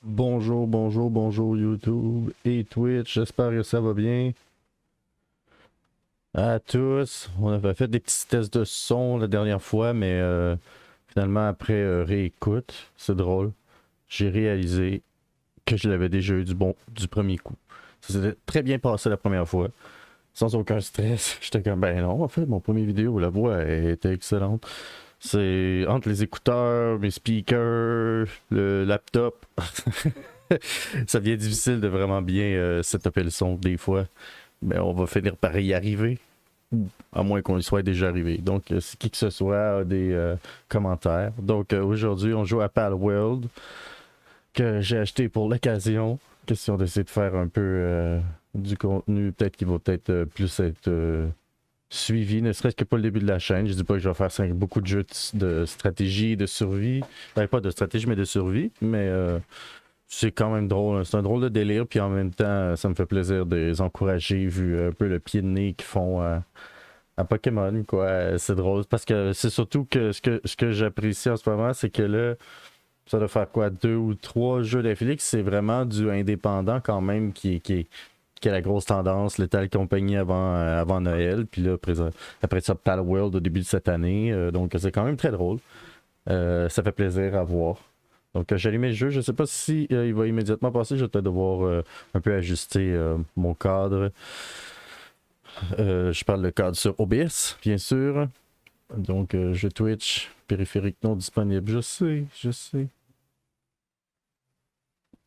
Bonjour, bonjour, bonjour YouTube et Twitch, j'espère que ça va bien. À tous, on avait fait des petits tests de son la dernière fois, mais finalement après réécoute, c'est drôle, j'ai réalisé que je l'avais déjà eu du premier coup. Ça s'était très bien passé la première fois, sans aucun stress. J'étais comme ben non, en fait mon premier vidéo, la voix était excellente. C'est entre les écouteurs, mes speakers, le laptop. Ça devient difficile de vraiment bien setuper le son des fois. Mais on va finir par y arriver. À moins qu'on y soit déjà arrivé. Donc, si qui que ce soit a des commentaires. Donc, aujourd'hui, on joue à Palworld, que j'ai acheté pour l'occasion. Question d'essayer de faire un peu du contenu, peut-être qui va peut-être plus être suivi, ne serait-ce que pas le début de la chaîne. Je dis pas que je vais faire beaucoup de jeux de stratégie, de survie. Ben, pas de stratégie, mais de survie. Mais c'est quand même drôle. C'est un drôle de délire. Puis en même temps, ça me fait plaisir de les encourager, vu un peu le pied de nez qu'ils font à Pokémon. Quoi. C'est drôle. Parce que c'est surtout que ce que j'apprécie en ce moment, c'est que là, ça doit faire quoi, 2 ou 3 jeux d'affilée, que c'est vraiment du indépendant quand même qui est la grosse tendance, Lethal Company avant Noël, puis là, après ça, Palworld au début de cette année. Donc, c'est quand même très drôle. Ça fait plaisir à voir. Donc, j'ai allumé le jeu. Je sais pas si il va immédiatement passer. Je vais peut-être devoir un peu ajuster mon cadre. Je parle de cadre sur OBS, bien sûr. Donc, jeu Twitch, périphérique non disponible. Je sais, je sais.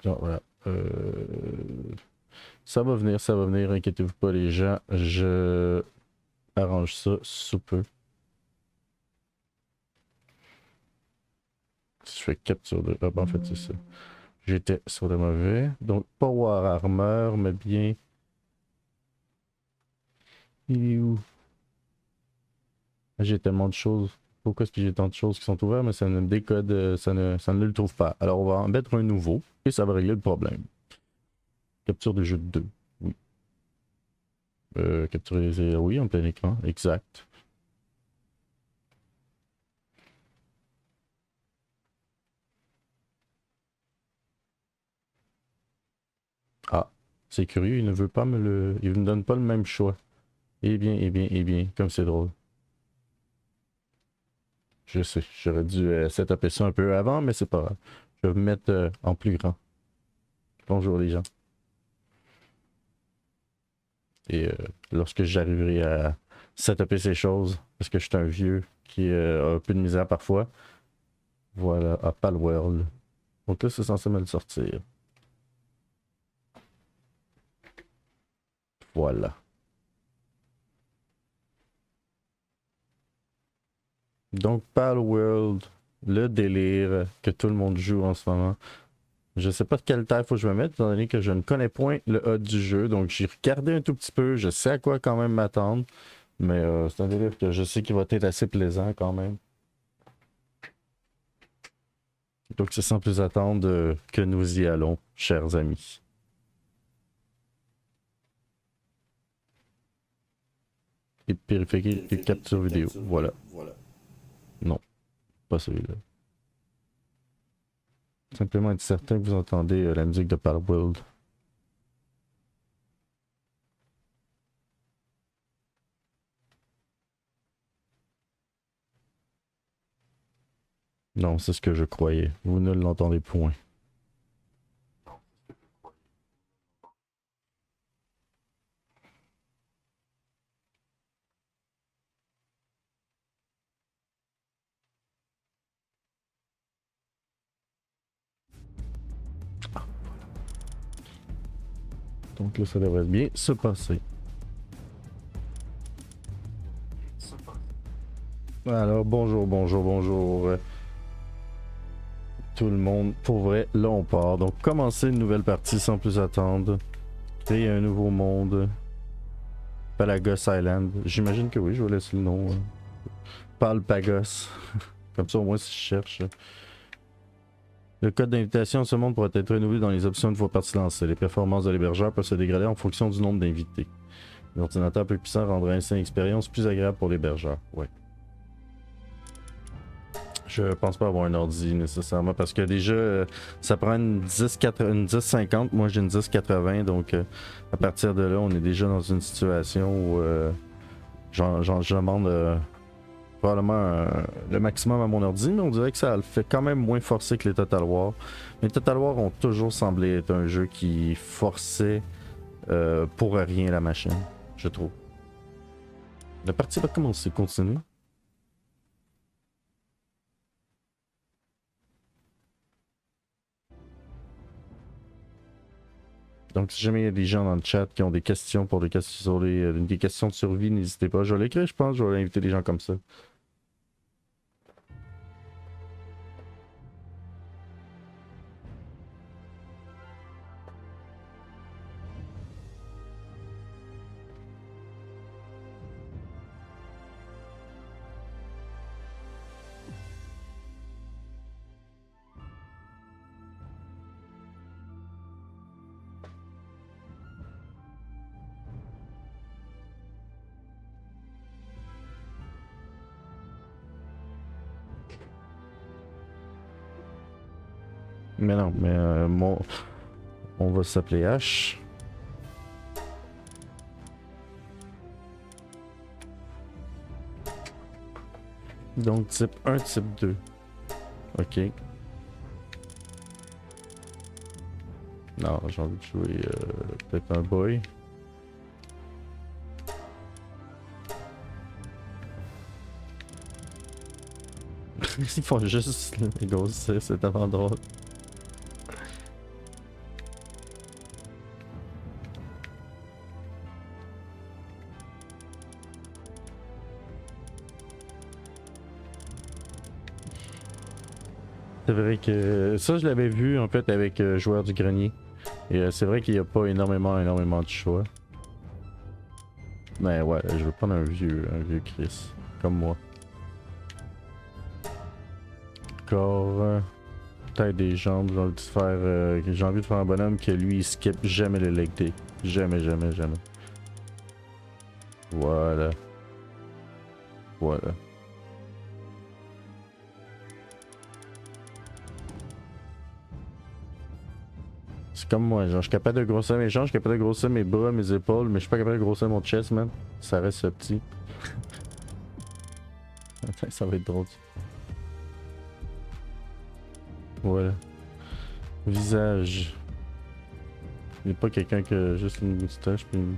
Genre, voilà. Ça va venir, inquiétez-vous pas les gens, je arrange ça sous peu. Si je fais capture de... Ah ben en fait c'est ça. J'étais sur le mauvais. Donc pas War Armor, mais bien... Il est où? J'ai tellement de choses. Pourquoi est-ce que j'ai tant de choses qui sont ouvertes, mais ça ne me décode, ça ne le trouve pas. Alors on va en mettre un nouveau, et ça va régler le problème. Capture de jeu 2. Oui. Capturer, oui, en plein écran, exact. Ah, c'est curieux, il ne veut pas me le... Il me donne pas le même choix. Eh bien, eh bien, eh bien, comme c'est drôle. Je sais, j'aurais dû setuper ça un peu avant, mais c'est pas grave. Je vais me mettre en plus grand. Bonjour les gens. Et lorsque j'arriverai à setuper ces choses, parce que je suis un vieux qui a un peu de misère parfois, voilà, à Palworld. Donc là, c'est censé me le sortir. Voilà. Donc Palworld, le délire que tout le monde joue en ce moment. Je sais pas de quelle taille faut que je me mette, étant donné que je ne connais point le HUD du jeu. Donc j'ai regardé un tout petit peu, je sais à quoi quand même m'attendre. Mais c'est un délire que je sais qu'il va être assez plaisant quand même. Donc c'est sans plus attendre que nous y allons, chers amis. Et périphérique et capture vidéo, voilà. Non, pas celui-là. Simplement être certain que vous entendez la musique de Palworld. Non, c'est ce que je croyais. Vous ne l'entendez point. Ah, voilà. Donc là, ça devrait bien se passer. Alors, bonjour, bonjour, bonjour. Tout le monde, pour vrai, là on part. Donc, commencer une nouvelle partie sans plus attendre. Créer un nouveau monde. Palagos Island. J'imagine que oui, je vais laisser le nom. Palpagos. Comme ça, au moins, si je cherche. Le code d'invitation à ce monde pourra être renouvelé dans les options une fois partie lancée. Les performances de l'hébergeur peuvent se dégrader en fonction du nombre d'invités. L'ordinateur plus puissant rendra ainsi une expérience plus agréable pour l'hébergeur. Ouais. Je pense pas avoir un ordi nécessairement parce que déjà ça prend une 1050, moi j'ai une 1080 donc à partir de là on est déjà dans une situation où je demande probablement le maximum à mon ordi, mais on dirait que ça le fait quand même moins forcé que les Total War. Les Total War ont toujours semblé être un jeu qui forçait pour rien la machine, je trouve. La partie va commencer, continuer. Donc, si jamais il y a des gens dans le chat qui ont des questions pour sur des questions de survie, n'hésitez pas. Je vais l'écrire, je pense. Je vais inviter des gens comme ça. Mais non, mais on va s'appeler H. Donc type 1, type 2. Ok. Non, j'ai envie de jouer peut-être un boy. Ils font juste les gosses, c'est tellement drôle. C'est vrai que ça, je l'avais vu en fait avec Joueur du Grenier. Et c'est vrai qu'il n'y a pas énormément de choix. Mais ouais, je veux prendre un vieux Chris, comme moi. Corps, tête des jambes, j'ai envie de faire un bonhomme que lui il skip jamais le leg day. Jamais, jamais, jamais. Voilà. Voilà. C'est comme moi, genre je suis capable de grossir mes jambes, je suis capable de grossir mes bras, mes épaules, mais je suis pas capable de grossir mon chest, man. Ça reste petit. Ça va être drôle. Voilà. Visage. Il n'y a pas quelqu'un qui a juste une moustache puis une...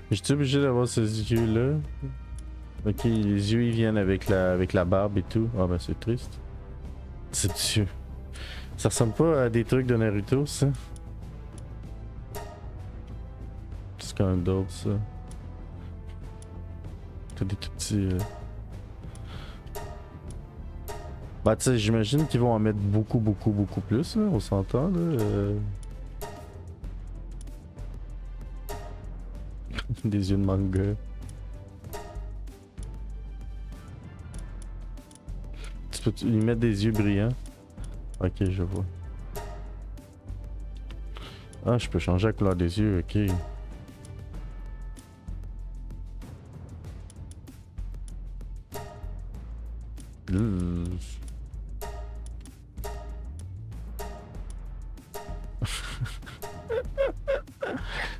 J'étais obligé d'avoir ces yeux-là. Ok, les yeux ils viennent avec la barbe et tout. Ah ben c'est triste. C'est yeux. Ça ressemble pas à des trucs de Naruto, ça? C'est quand même drôle, ça. T'as des tout petits... Bah tu sais, j'imagine qu'ils vont en mettre beaucoup plus, là, on s'entend, là. Des yeux de manga. Tu peux lui mettre des yeux brillants? Ok, je vois. Ah, je peux changer la couleur des yeux, ok.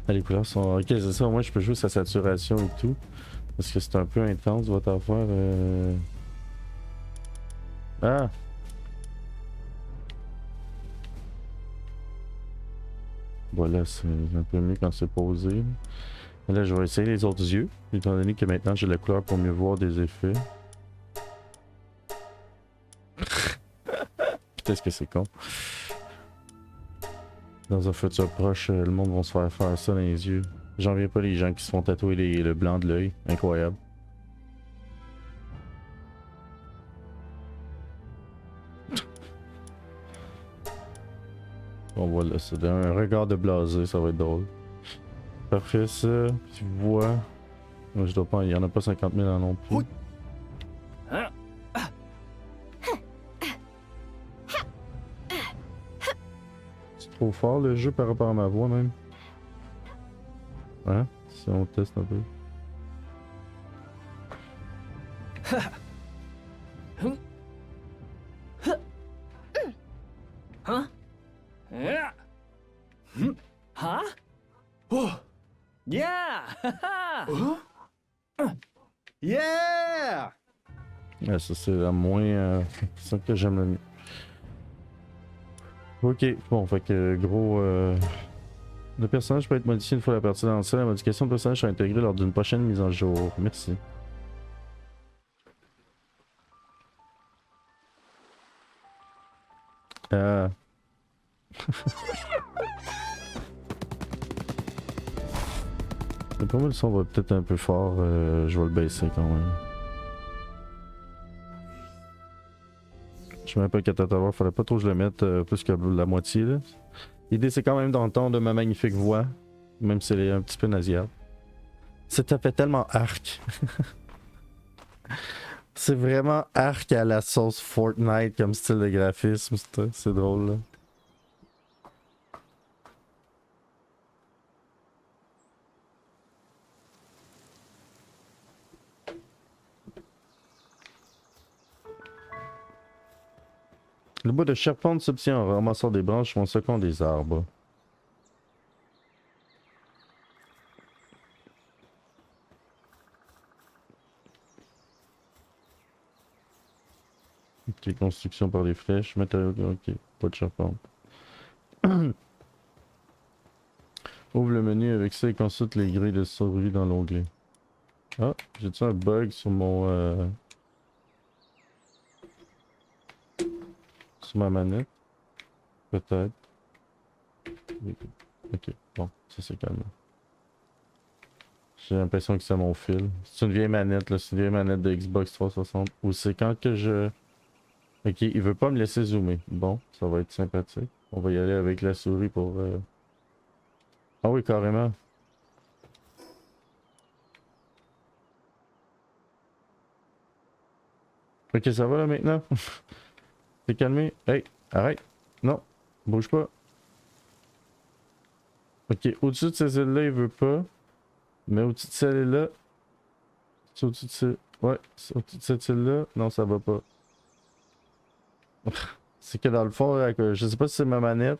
Ah, les couleurs sont... Ok, c'est ça, moi je peux jouer sa saturation et tout. Parce que c'est un peu intense votre affaire. Ah! Voilà, c'est un peu mieux quand c'est posé. Là, je vais essayer les autres yeux, étant donné que maintenant j'ai la couleur pour mieux voir des effets. Putain, ce que c'est con. Dans un futur proche, le monde va se faire ça dans les yeux. J'en viens pas les gens qui se font tatouer le blanc de l'œil. Incroyable. Bon voilà, c'est un regard de blasé, ça va être drôle. Parfait ça, tu vois. Je dois pas, il y en a pas 50 000 non plus. C'est trop fort le jeu par rapport à ma voix même. Hein? si on teste un peu. Huh? Yeah. Huh? Oh. Yeah! Yeah! Ouais, ça c'est la moins. C'est ça que j'aime le mieux. Ok, bon, fait que gros. Le personnage peut être modifié une fois la partie lancée. La modification de personnage sera intégrée lors d'une prochaine mise en jour. Merci. Pour moi, le son va peut-être un peu fort. Je vais le baisser quand même. Je mets un peu le catalogue. Fallait pas trop que je le mette plus que la moitié. Là. L'idée, c'est quand même d'entendre ma magnifique voix. Même si elle est un petit peu nasillarde. Ça fait tellement arc. C'est vraiment arc à la sauce Fortnite comme style de graphisme. C'est drôle là. Le bois de charpente s'obtient en ramassant des branches ou en secouant des arbres. Ok, construction par les flèches, matériaux, ok, pas de charpente. Ouvre le menu avec ça et consulte les grilles de survie dans l'onglet. Ah, j'ai-tu un bug sur mon... sur ma manette? Peut-être. Ok, bon, ça c'est calme. J'ai l'impression que c'est mon fil. C'est une vieille manette, là, c'est une vieille manette de Xbox 360. Ou c'est quand que je... Ok, il veut pas me laisser zoomer. Bon, ça va être sympathique. On va y aller avec la souris pour... Ah oui, carrément. Ok, ça va là maintenant? T'es calmé? Hey, arrête! Non, bouge pas. Ok, au-dessus de ces îles-là, il veut pas. Mais au-dessus de celle-là... C'est au-dessus de ce... Ouais, c'est au-dessus de cette île-là. Non, ça va pas. C'est que dans le fond, je sais pas si c'est ma manette,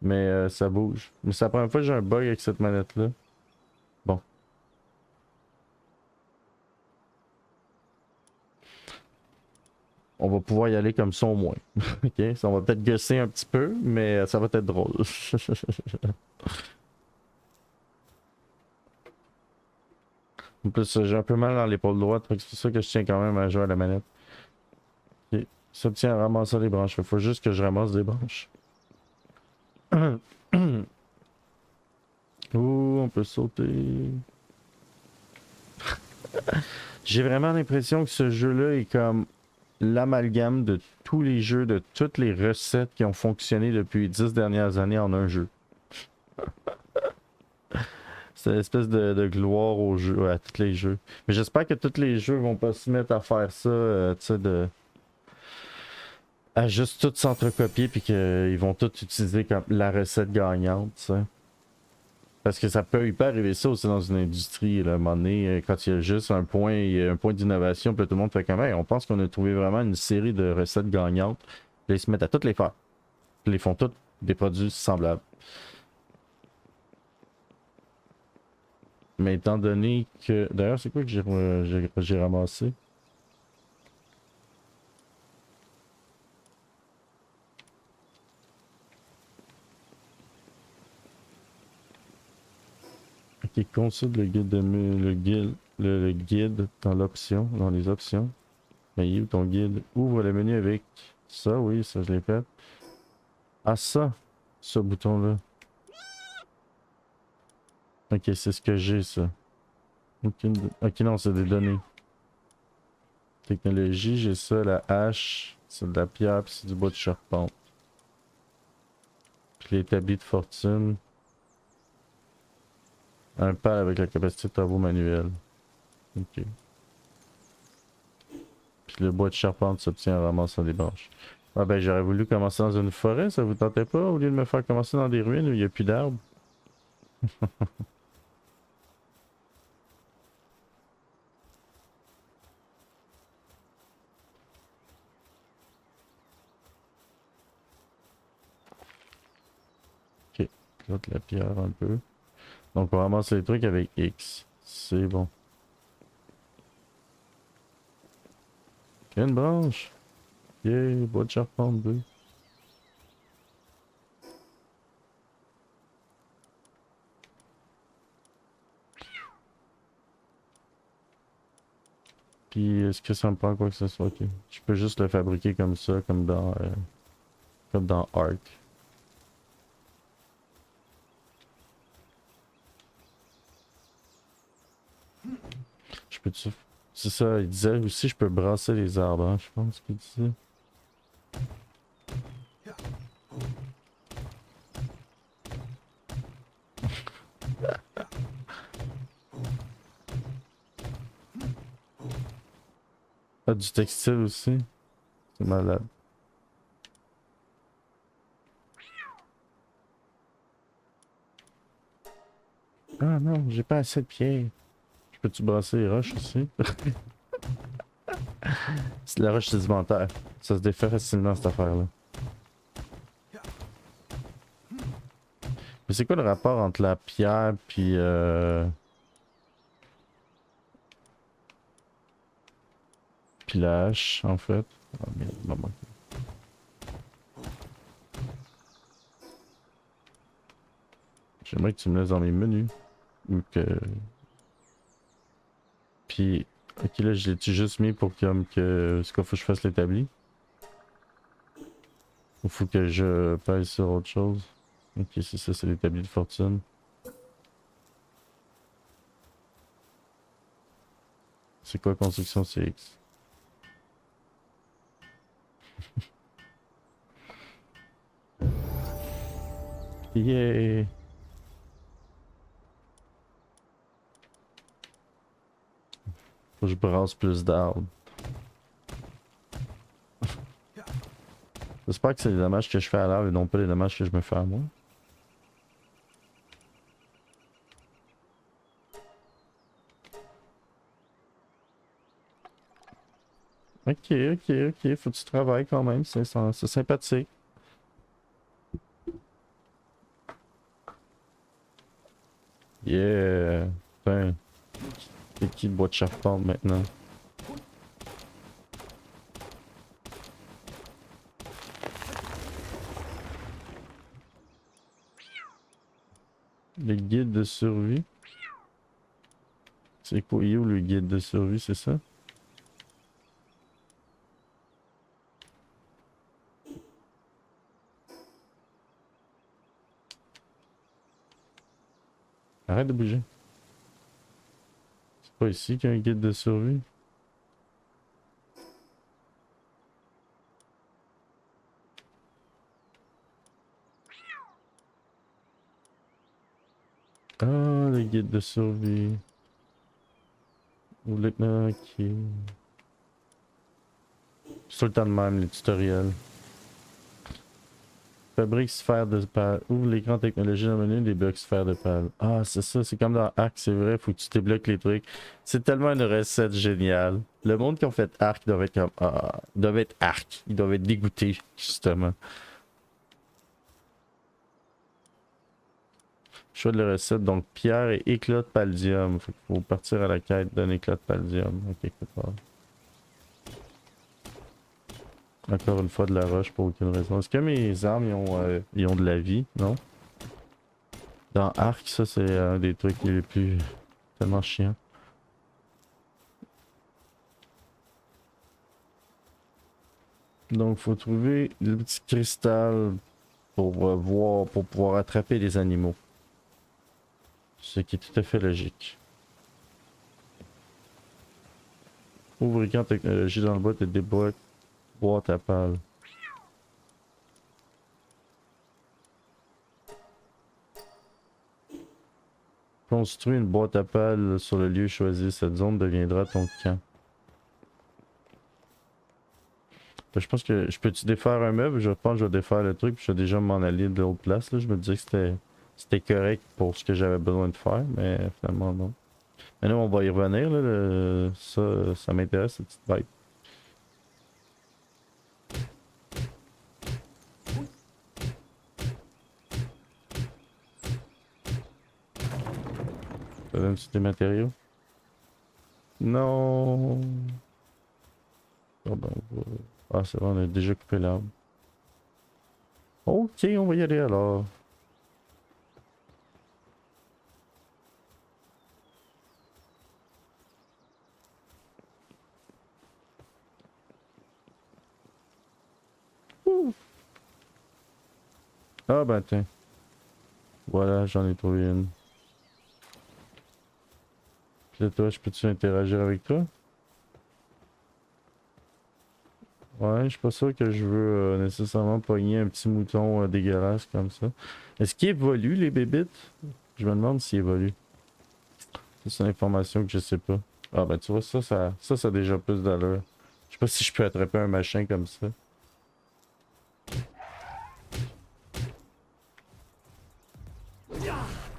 mais ça bouge. Mais c'est la première fois que j'ai un bug avec cette manette-là. Bon. On va pouvoir y aller comme ça au moins. Ok, ça on va peut-être gosser un petit peu, mais ça va être drôle. En plus, j'ai un peu mal dans l'épaule droite, c'est pour ça que je tiens quand même à jouer à la manette. Ok, ça tient à ramasser les branches. Il faut juste que je ramasse des branches. Ouh, on peut sauter. J'ai vraiment l'impression que ce jeu-là est comme l'amalgame de tous les jeux, de toutes les recettes qui ont fonctionné depuis les 10 dernières années en un jeu. C'est une espèce de gloire au jeu, à tous les jeux. Mais j'espère que tous les jeux vont pas se mettre à faire ça, tu sais, à juste tout s'entrecopier puis qu'ils vont tout utiliser comme la recette gagnante, tu sais. Parce que ça peut hyper arriver ça aussi dans une industrie, là, à un moment donné, quand il y a juste un point, il y a un point d'innovation, puis tout le monde fait comme hey, on pense qu'on a trouvé vraiment une série de recettes gagnantes. Puis ils se mettent à toutes les faire. Puis ils font tous des produits semblables. Mais étant donné que. D'ailleurs, c'est quoi que j'ai ramassé? Ok, consulte le guide le guide dans l'option, dans les options. Mais il est où ton guide? Ouvre le menu avec ça, oui, ça je l'ai fait. Ah ça, ce bouton-là. Ok, c'est ce que j'ai ça. Ok, non, c'est des données. Technologie, j'ai ça, la hache, c'est de la pierre, puis c'est du bois de charpente. Puis l'établi de fortune. Un pal avec la capacité de travaux manuels. Ok. Puis le bois de charpente s'obtient en ramassant des branches. Ah ben j'aurais voulu commencer dans une forêt, ça vous tentait pas, au lieu de me faire commencer dans des ruines où il n'y a plus d'arbres? J'éclate la pierre un peu. Donc on ramasse les trucs avec X. C'est bon. Une branche. Yeah, bois de charpente bleu. Puis est-ce que ça me prend quoi que ce soit? Ok. Je peux juste le fabriquer comme ça, comme dans Ark. Je peux-tu... C'est ça, il disait aussi je peux brasser les arbres, hein, je pense qu'il disait. Ah, du textile aussi. C'est malade. Ah non, j'ai pas assez de pierres. Je peux-tu brasser les roches aussi? C'est de la roche sédimentaire. Ça se défait facilement cette affaire-là. Mais c'est quoi le rapport entre la pierre puis la hache en fait? Ah merde, maman. J'aimerais que tu me laisses dans mes menus. Ou que... Puis... Ok là je l'ai-tu juste mis pour que... Est-ce qu'il faut que je fasse l'établi? Ou faut que je pèse sur autre chose? Ok c'est ça, c'est l'établi de fortune. C'est quoi construction CX? Yeah! Faut que je brasse plus d'arbres. J'espère que c'est les dommages que je fais à l'arbre et non pas les dommages que je me fais à moi. Ok, ok, ok, faut que tu travailles quand même, c'est sympathique. Yeah! Putain, c'est qui le bois de charpente maintenant? Le guide de survie? C'est quoi, il est où le guide de survie, c'est ça? Arrête de bouger. C'est pas ici qu'il y a un guide de survie? Ah, le guide de survie. Ou lieutenant, ok. C'est tout le temps de même, les tutoriels. Fabrique sphère de pal. Ouvre l'écran technologie dans le menu, débloque sphère de pal. Ah, c'est ça, c'est comme dans Ark, c'est vrai, faut que tu débloques les trucs. C'est tellement une recette géniale. Le monde qui ont fait Ark doit être comme. Ah, doivent être Ark. Ils doivent être dégoûtés, justement. Choix de la recette, donc pierre et éclat de paldium. Faut partir à la quête d'un éclat de paldium. Ok, quelque part. Encore une fois de la roche pour aucune raison. Est-ce que mes armes ils ont de la vie? Non? Dans Ark, ça c'est un des trucs les plus tellement chiants. Donc faut trouver le petit cristal pour voir, pour pouvoir attraper les animaux. Ce qui est tout à fait logique. Ouvre écran technologie dans le boîte et débloque boîte à pales. Construis une boîte à pales sur le lieu choisi. Cette zone deviendra ton camp. Ben, je pense que je peux-tu défaire un meuble? Je pense que je vais défaire le truc puis je vais déjà m'en aller de l'autre place. Là. Je me disais que c'était correct pour ce que j'avais besoin de faire, mais finalement non. Mais là on va y revenir. Là, ça m'intéresse cette petite bête. Ça donne-tu des matériaux? Non! Ah ben, ah, c'est bon, on a déjà coupé l'arbre. Ok, on va y aller alors. Ouh. Ah ben tiens. Voilà, j'en ai trouvé une. Puis là, toi, je peux-tu interagir avec toi? Ouais, je suis pas sûr que je veux nécessairement pogner un petit mouton dégueulasse comme ça. Est-ce qu'il évolue les bébites? Je me demande s'il évolue. Ça, c'est une information que je sais pas. Ah ben tu vois, ça a déjà plus d'allure. Je sais pas si je peux attraper un machin comme ça.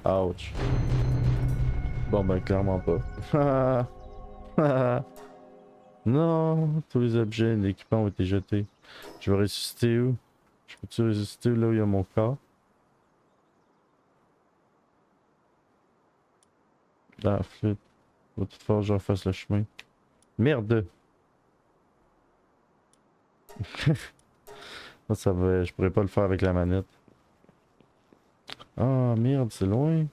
Ouch. Bon ben clairement pas. Non, tous les objets et l'équipement ont été jetés. Je vais ressusciter où? Je peux-tu ressusciter là où il y a mon corps? Ah, flûte. Faut toutefois que je refasse le chemin. Merde! Ça va, je pourrais pas le faire avec la manette. Ah merde, c'est loin.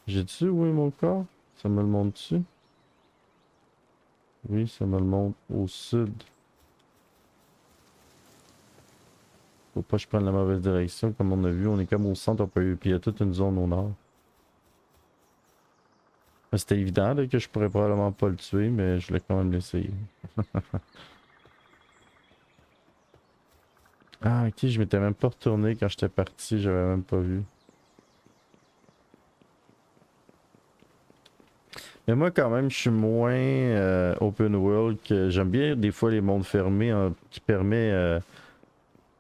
J'ai-tu où est mon corps? Ça me le montre-tu? Oui, ça me le montre au sud. Faut pas que je prenne la mauvaise direction. Comme on a vu, on est comme au centre, puis il y a toute une zone au nord. C'était évident là, que je pourrais probablement pas le tuer, mais je l'ai quand même l'essayer. Ah ok, je m'étais même pas retourné quand j'étais parti, j'avais même pas vu. Mais moi quand même, je suis moins open world que j'aime bien des fois les mondes fermés hein, qui permet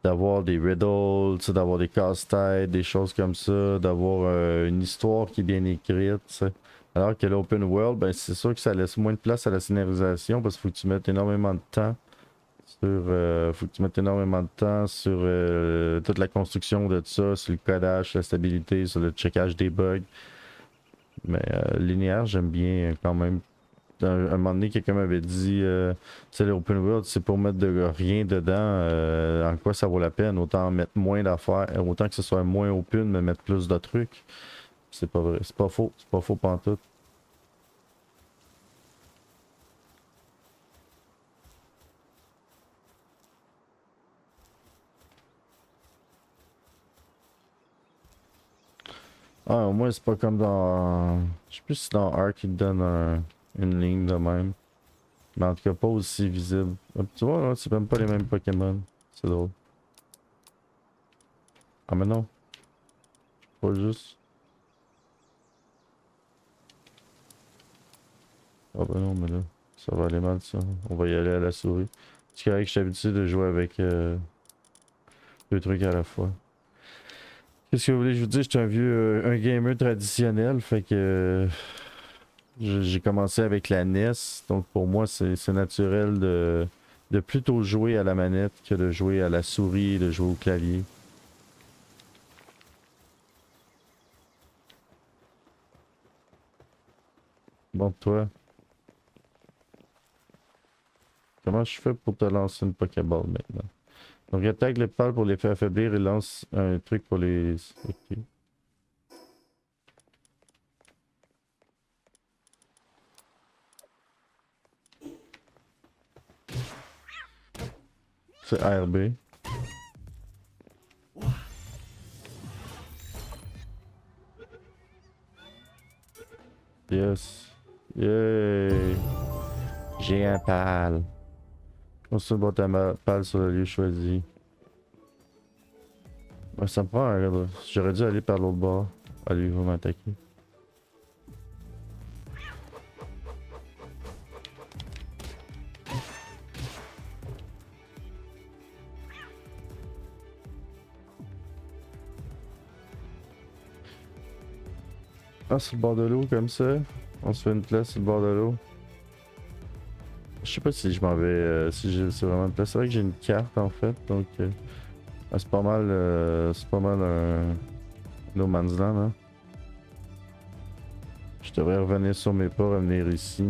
d'avoir des riddles, tu sais, d'avoir des casse-têtes, des choses comme ça, d'avoir une histoire qui est bien écrite, tu sais. Alors que l'open world, ben c'est sûr que ça laisse moins de place à la scénarisation parce qu'il faut que tu mettes énormément de temps faut que tu mettes énormément de temps sur toute la construction de ça, sur le codage, sur la stabilité, sur le checkage des bugs. Mais linéaire, j'aime bien quand même. Un moment donné, quelqu'un m'avait dit, c'est l'open world, c'est pour mettre de rien dedans. En quoi ça vaut la peine? Autant mettre moins d'affaires, autant que ce soit moins open, mais mettre plus de trucs. C'est pas vrai, c'est pas faux pantoute. Ah, au moins c'est pas comme dans. Je sais plus si dans Ark il te donne une ligne de même. Mais en tout cas pas aussi visible. Ah, tu vois là, c'est même pas les mêmes Pokémon. C'est drôle. Ah mais non, pas juste. Ah bah non mais là, ça va aller mal ça. On va y aller à la souris. C'est correct que j'ai l'habitude de jouer avec deux trucs à la fois. Qu'est-ce que vous voulez que je vous dise? J'étais un vieux, un gamer traditionnel, fait que j'ai commencé avec la NES, donc pour moi c'est naturel de plutôt jouer à la manette que de jouer à la souris, de jouer au clavier. Bon, toi, comment je fais pour te lancer une Pokéball maintenant? Donc attaque les pales pour les faire affaiblir et lance un truc pour les... Ok. C'est RB. Yes. Yay. J'ai un pal. Construis ta pale sur le lieu choisi. Ouais, ça me prend un... J'aurais dû aller par l'autre bord. Allez, il va m'attaquer. Ah, sur le bord de l'eau comme ça. On se fait une place sur le bord de l'eau. Je sais pas si je m'en vais. Si j'ai vraiment une place. C'est vrai que j'ai une carte en fait. Donc. Ah, c'est pas mal un No Man's Land, hein. Je devrais revenir sur mes pas, revenir ici.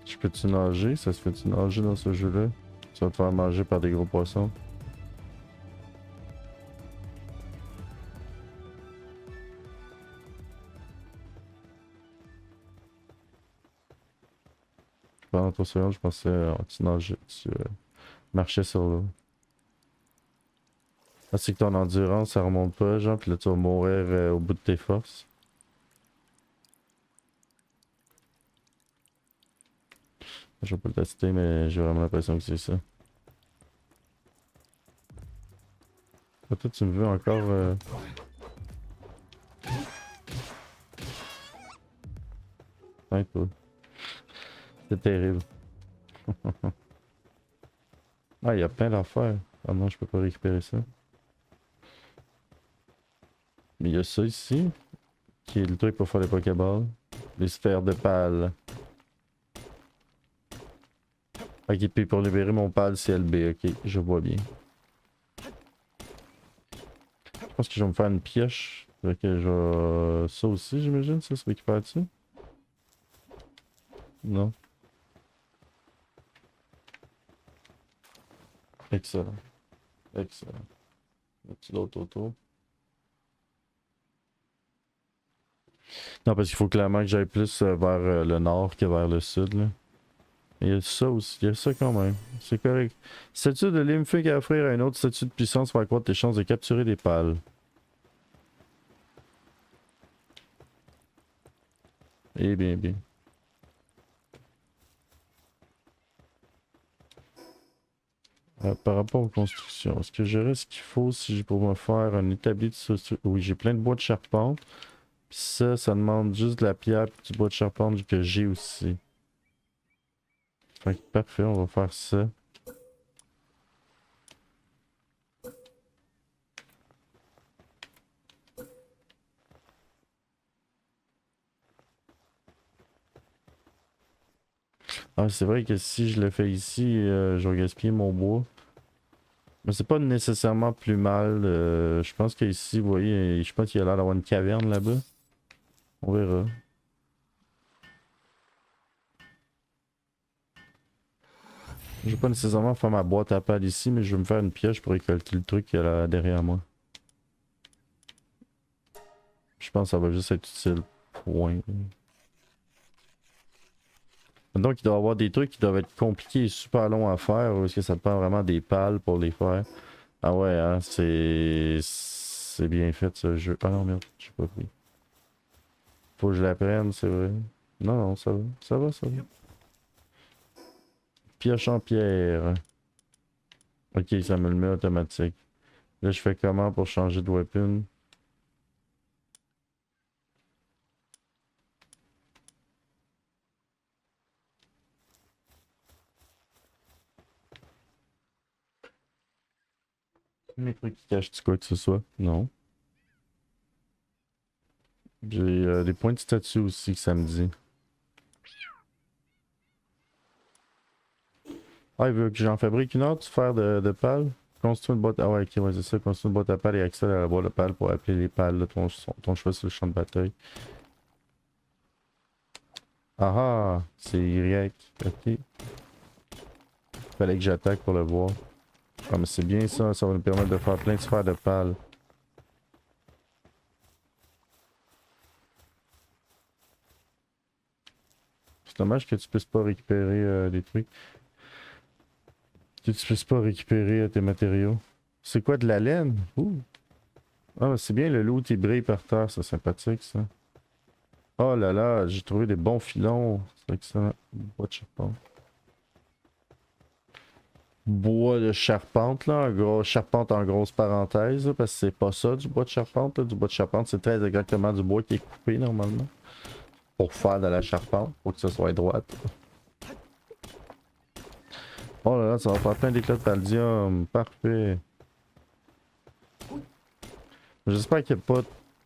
Je peux-tu nager? Ça se fait-tu nager dans ce jeu-là? Tu vas te faire manger par des gros poissons. Pendant 3 secondes, je pensais tu nageais, tu marchais sur l'eau. Ah, c'est que ton endurance, ça remonte pas, genre, pis là tu vas mourir au bout de tes forces. Je vais pas le tester, mais j'ai vraiment l'impression que c'est ça. Ah, toi, tu me veux encore. Ouais, toi. C'est terrible. Ah, il y a plein d'affaires. Ah non, je peux pas récupérer ça. Mais il y a ça ici, qui est le truc pour faire les Pokéballs. Les sphères de pâle. Ok, puis pour libérer mon pâle CLB, ok, je vois bien. Je pense que je vais me faire une pioche. Fait que je vais... Ça aussi, j'imagine, ça se récupère dessus? Non. Excellent. Excellent. Y a-t-il d'autres autour? Non, parce qu'il faut clairement que j'aille plus vers le nord que vers le sud, là. Il y a ça aussi, il y a ça quand même. C'est correct. Statut de lymphique à offrir à un autre statut de puissance pour accroître tes chances de capturer des pâles. Eh bien, bien. Par rapport aux constructions, est-ce que j'aurais ce qu'il faut si pour me faire un établi de... Oui, j'ai plein de bois de charpente. Puis ça demande juste de la pierre et du bois de charpente que j'ai aussi. Fait que parfait, on va faire ça. Ah, c'est vrai que si je le fais ici, je vais gaspiller mon bois. Mais c'est pas nécessairement plus mal. Je pense qu'ici, vous voyez, je pense qu'il y a l'air d'avoir une caverne là-bas. On verra. Je vais pas nécessairement faire ma boîte à pâle ici, mais je vais me faire une pioche pour récolter le truc qu'il y a là derrière moi. Je pense que ça va juste être utile. Point. Donc il doit y avoir des trucs qui doivent être compliqués et super longs à faire, ou est-ce que ça te prend vraiment des pales pour les faire? Ah ouais, hein, c'est bien fait ce jeu. Ah non, merde, j'ai pas pris. Faut que je l'apprenne, c'est vrai. Non, non, ça va, ça va, ça va. Pioche en pierre. Ok, ça me le met automatique. Là, je fais comment pour changer de weapon? Mes trucs qui cachent-tu quoi que ce soit? Non. J'ai des points de statut aussi que ça me dit. Ah, il veut que j'en fabrique une autre sphère de pales? Construis une boîte. Ah ouais, ok, ouais, c'est ça. Construis une boîte à pales et accède à la boîte de pales pour appeler les pales de ton choix sur le champ de bataille. Ah ah, c'est Y. Ok. Fallait que j'attaque pour le voir. Ah, mais c'est bien ça. Ça va nous permettre de faire plein de sphères de pales. C'est dommage que tu puisses pas récupérer des trucs. Que tu puisses pas récupérer tes matériaux. C'est quoi de la laine? Ouh. Ah, c'est bien le loot il brille par terre, c'est sympathique ça. Oh là là, j'ai trouvé des bons filons. C'est excellent. Bois de charpente. Bois de charpente, là, charpente en grosse parenthèse, là, parce que c'est pas ça du bois de charpente. Là. Du bois de charpente, c'est très exactement du bois qui est coupé normalement. Pour faire de la charpente, pour que ça soit droite. Oh là là, ça va faire plein d'éclats de paldium. Parfait. J'espère qu'il n'y a pas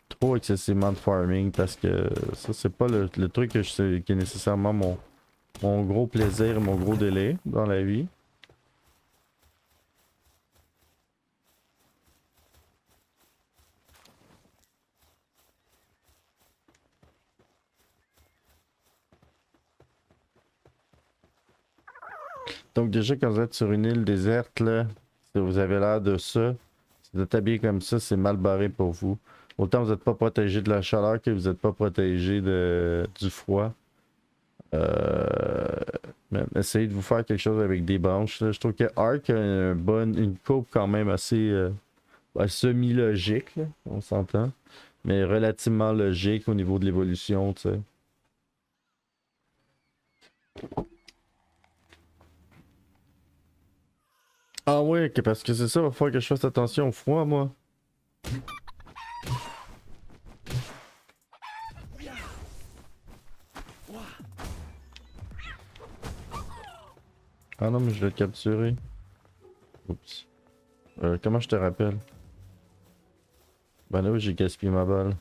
trop excessivement de farming parce que ça c'est pas le truc que qui est nécessairement mon gros plaisir et mon gros délai dans la vie. Donc déjà quand vous êtes sur une île déserte, là, si vous avez l'air de ça, si vous êtes habillé comme ça, c'est mal barré pour vous. Autant vous n'êtes pas protégé de la chaleur que vous n'êtes pas protégé du froid. Mais essayez de vous faire quelque chose avec des branches. Là. Je trouve que Ark a une coupe quand même assez semi-logique, là, on s'entend. Mais relativement logique au niveau de l'évolution, tu sais. Ah ouais, parce que c'est ça, va falloir que je fasse attention au froid, moi. Ah non, mais je l'ai capturé. Oups. Comment je te rappelle? Ben là, oui, j'ai gaspillé ma balle.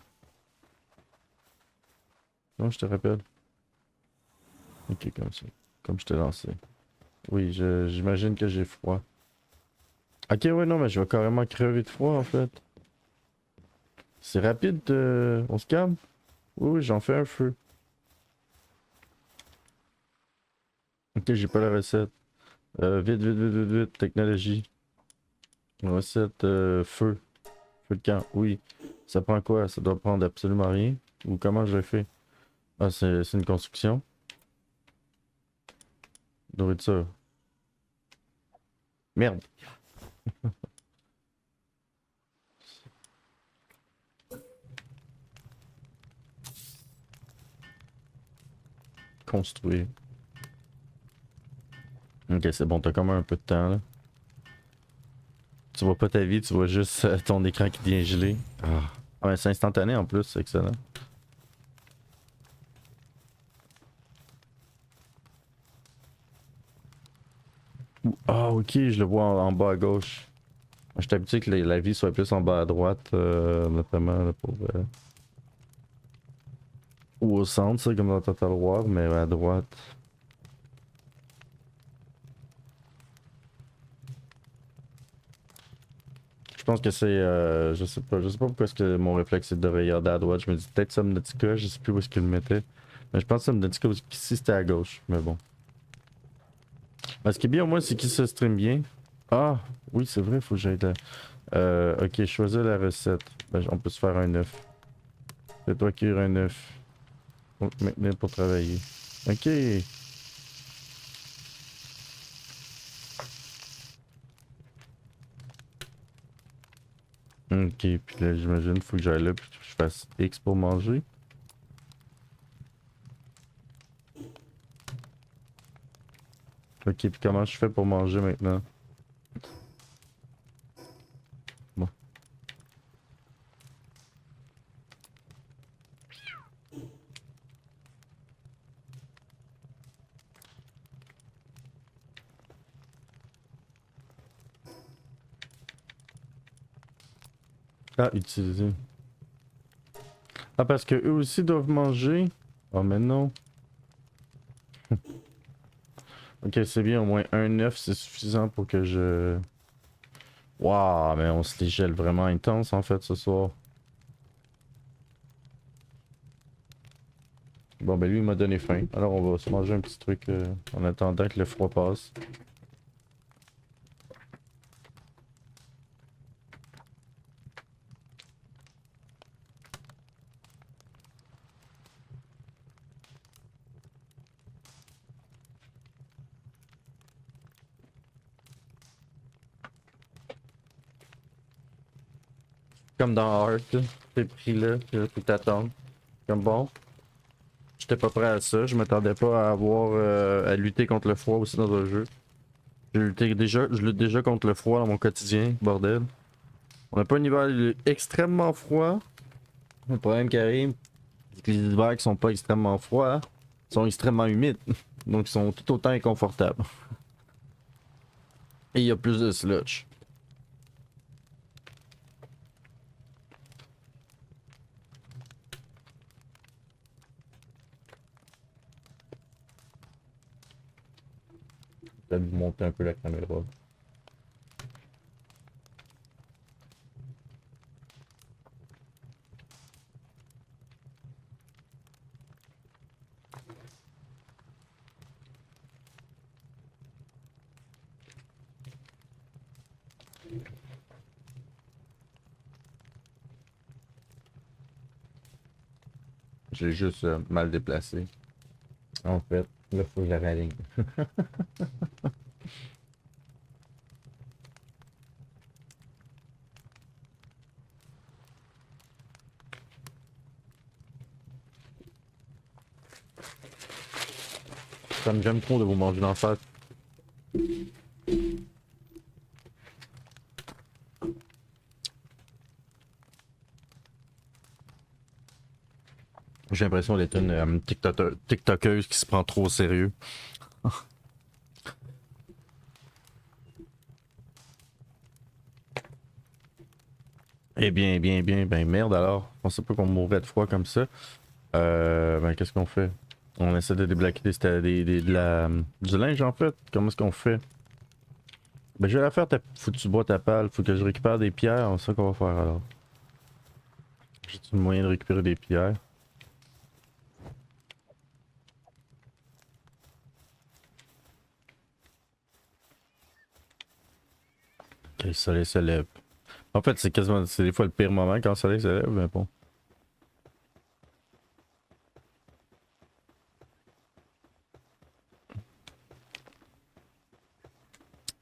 Non, je te rappelle. Ok, comme ça. Comme je t'ai lancé. Oui, j'imagine que j'ai froid. Ok, ouais, non, mais je vais carrément crever de froid, en fait. C'est rapide, on se calme? Oui, oui, j'en fais un feu. Ok, j'ai pas la recette. Vite, vite, vite, vite, vite, technologie. Recette, feu. Feu de camp, oui. Ça prend quoi? Ça doit prendre absolument rien. Ou comment je le fais? Ah, c'est une construction. Nourriture. Merde. Construire. Ok, c'est bon, t'as quand même un peu de temps là. Tu vois pas ta vie, tu vois juste ton écran qui devient gelé. Ah, ah mais c'est instantané en plus, c'est excellent. Ah, ok, je le vois en bas à gauche. Je suis habitué que la vie soit plus en bas à droite, notamment là, ou au centre, ça, comme dans Total War, mais à droite. Je pense que c'est. Je sais pas pourquoi est-ce que mon réflexe est de regarder à droite. Je me dis peut-être Subnautica, je sais plus où est-ce qu'il le mettait. Mais je pense que Subnautica ici c'était à gauche, mais bon. Mais ce qui est bien au moins c'est qu'il se stream bien. Ah, oui, c'est vrai, faut que j'aille là. Ok, choisir la recette. Ben, on peut se faire un œuf. Fais-toi cuire un œuf. Maintenant pour travailler. Ok. Ok, puis là j'imagine faut que j'aille là puis que je fasse X pour manger. Ok, puis comment je fais pour manger maintenant? Bon. Ah, utiliser. Ah, parce que eux aussi doivent manger? Oh, mais non. Ok, c'est bien, au moins un œuf, c'est suffisant pour que je... Waouh, mais on se les gèle vraiment intense en fait ce soir. Bon, ben lui, il m'a donné faim. Alors, on va se manger un petit truc en attendant que le froid passe. Comme dans Ark, là. T'es pris là, puis là, faut t'attendre. Comme bon. J'étais pas prêt à ça, je m'attendais pas à avoir à lutter contre le froid aussi dans un jeu. Je lutte déjà contre le froid dans mon quotidien, bordel. On n'a pas un hiver extrêmement froid. Le problème qui arrive, c'est que les hivers qui sont pas extrêmement froids sont extrêmement humides. Donc ils sont tout autant inconfortables. Et il y a plus de sludge. Peut-être vous monter un peu la caméra. J'ai juste mal déplacé. En fait, là, faut que je la réaligne. Ça me gêne trop de vous manger d'en face. J'ai l'impression d'être une TikTokeuse qui se prend trop au sérieux. Ben merde alors. On sait pas qu'on mourrait de froid comme ça. Ben qu'est-ce qu'on fait? On essaie de débloquer du linge en fait. Comment est-ce qu'on fait? Ben je vais la faire ta foutue boîte à pales. Faut que je récupère des pierres. C'est ça qu'on va faire alors. J'ai-tu le moyen de récupérer des pierres? Ok, le soleil se lève. En fait, c'est des fois le pire moment quand le soleil se lève, mais bon.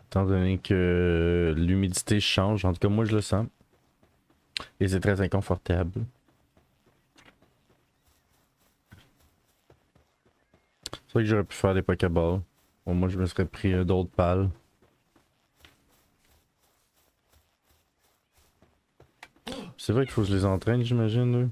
Étant donné que l'humidité change, en tout cas moi je le sens. Et c'est très inconfortable. C'est vrai que j'aurais pu faire des Pokéballs. Bon, moi je me serais pris d'autres pales. C'est vrai qu'il faut que je les entraîne, j'imagine, eux.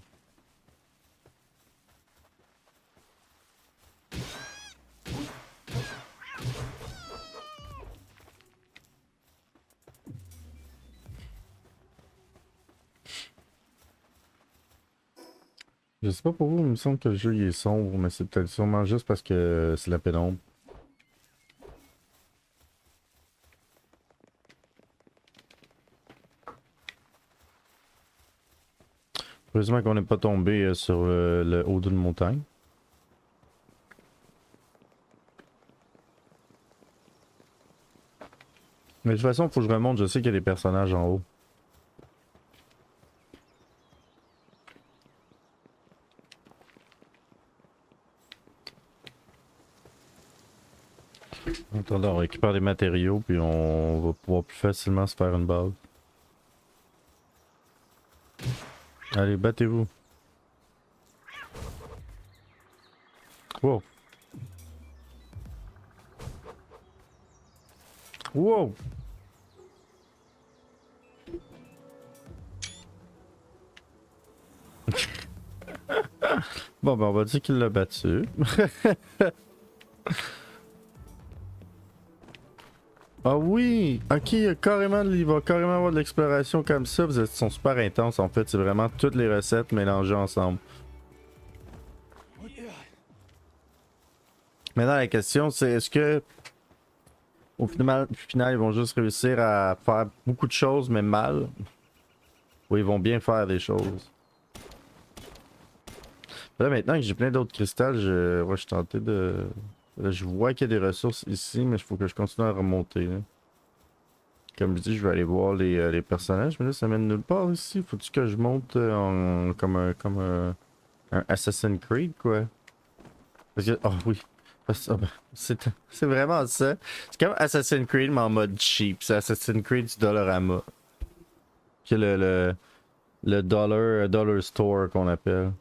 Je sais pas pour vous, il me semble que le jeu il est sombre, mais c'est peut-être sûrement juste parce que c'est la pénombre. Heureusement qu'on n'est pas tombé sur le haut d'une montagne. Mais de toute façon, faut que je remonte, je sais qu'il y a des personnages en haut. Attendez, on récupère des matériaux, puis on va pouvoir plus facilement se faire une base. Allez, battez-vous. Wow. Wow. Bon, ben on va dire qu'il l'a battu. Ah oui! Ok, il va carrément avoir de l'exploration comme ça. Ils sont super intenses en fait. C'est vraiment toutes les recettes mélangées ensemble. Maintenant, la question c'est est-ce que au final, ils vont juste réussir à faire beaucoup de choses mais mal? Ou ils vont bien faire des choses? Là, maintenant que j'ai plein d'autres cristals, je suis tenté de. Là, je vois qu'il y a des ressources ici, mais il faut que je continue à remonter. Là. Comme je dis, je vais aller voir les personnages, mais là, ça mène nulle part ici. Faut-tu que je monte un Assassin's Creed, quoi? Parce que, oh oui. Ben, c'est vraiment ça. C'est comme Assassin's Creed, mais en mode cheap. C'est Assassin's Creed du Dollarama. Que le dollar store qu'on appelle.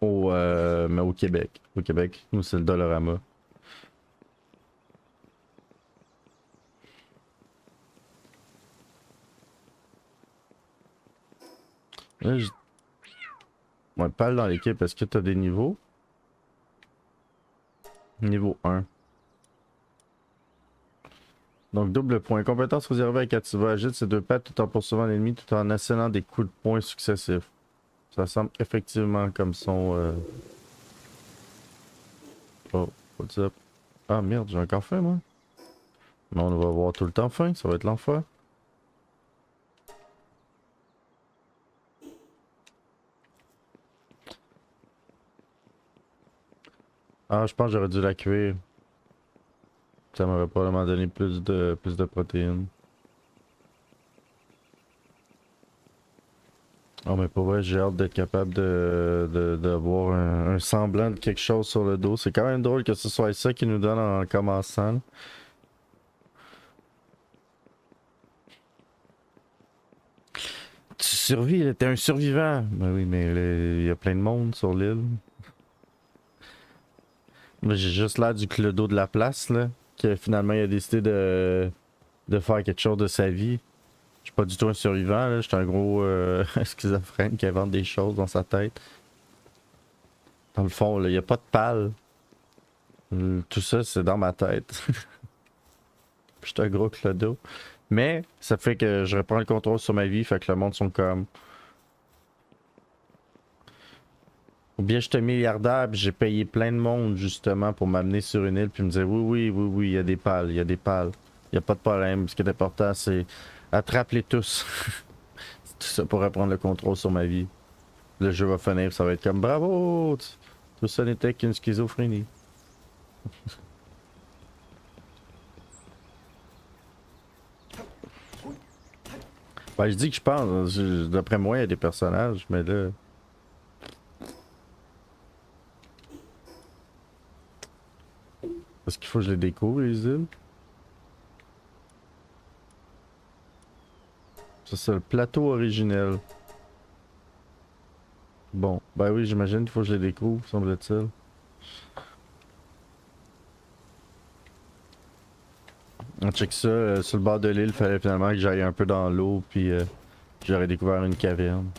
Mais au Québec. Au Québec, nous, c'est le Dollarama. Là, ouais, parle dans l'équipe. Est-ce que t'as des niveaux? Niveau 1. Donc double point. Compétence réservée à Kativa. Agite ses deux pattes tout en poursuivant l'ennemi tout en assénant des coups de poing successifs. Ça semble effectivement comme son... Oh, what's up? Ah merde, j'ai encore faim moi. Mais on va avoir tout le temps faim, ça va être l'enfer. Ah, je pense que j'aurais dû la cuire. Ça m'aurait probablement donné plus de protéines. Oh mais pour vrai, j'ai hâte d'être capable d'avoir un semblant de quelque chose sur le dos. C'est quand même drôle que ce soit ça qui nous donne en commençant. Là. Tu survis, là, t'es un survivant. Ben oui, mais il y a plein de monde sur l'île. Moi, j'ai juste l'air du clodo de la place, là. Que finalement, il a décidé de faire quelque chose de sa vie. Je suis pas du tout un survivant, là. Je suis un gros schizophrène qui invente des choses dans sa tête. Dans le fond, là, il y a pas de pal. Tout ça, c'est dans ma tête. Je suis un gros clodo. Mais ça fait que je reprends le contrôle sur ma vie, fait que le monde sont comme. Ou bien j'étais milliardaire pis j'ai payé plein de monde justement pour m'amener sur une île puis me dire oui, il y a des pales, il y a des pales. Il y a pas de problème. Ce qui est important, c'est attrape-les tous. C'est tout ça pour reprendre le contrôle sur ma vie. Le jeu va finir, ça va être comme bravo! Tout ça n'était qu'une schizophrénie. Ben, je dis que je pense, d'après moi, il y a des personnages, mais là. Est-ce qu'il faut que je les découvre, les îles? Ça, c'est le plateau originel. Bon, ben oui, j'imagine qu'il faut que je les découvre, semble-t-il. On check ça, sur le bord de l'île, fallait finalement que j'aille un peu dans l'eau, puis j'aurais découvert une caverne.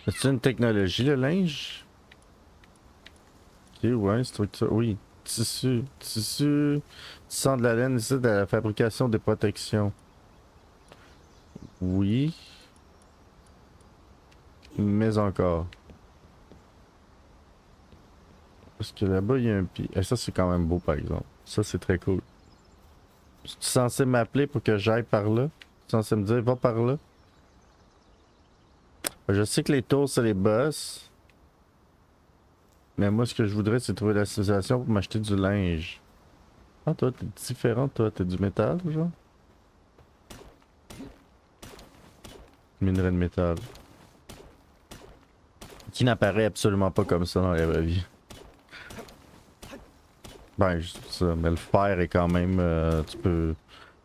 C'est une technologie, le linge? Ok, ouais, c'est truc ça. Oui, tissu, sang de la laine, ici de la fabrication des protections. Oui, mais encore. Parce que là-bas, il y a un pied. Et ça, c'est quand même beau, par exemple. Ça, c'est très cool. Tu es censé m'appeler pour que j'aille par là? Tu es censé me dire, va par là? Je sais que les tours, c'est les boss. Mais moi, ce que je voudrais, c'est trouver la civilisation pour m'acheter du linge. Ah, toi, t'es différent, toi. T'es du métal, genre? Minerai de métal. Qui n'apparaît absolument pas comme ça dans la vraie vie. Ben, ça, mais le fer est quand même. Tu peux.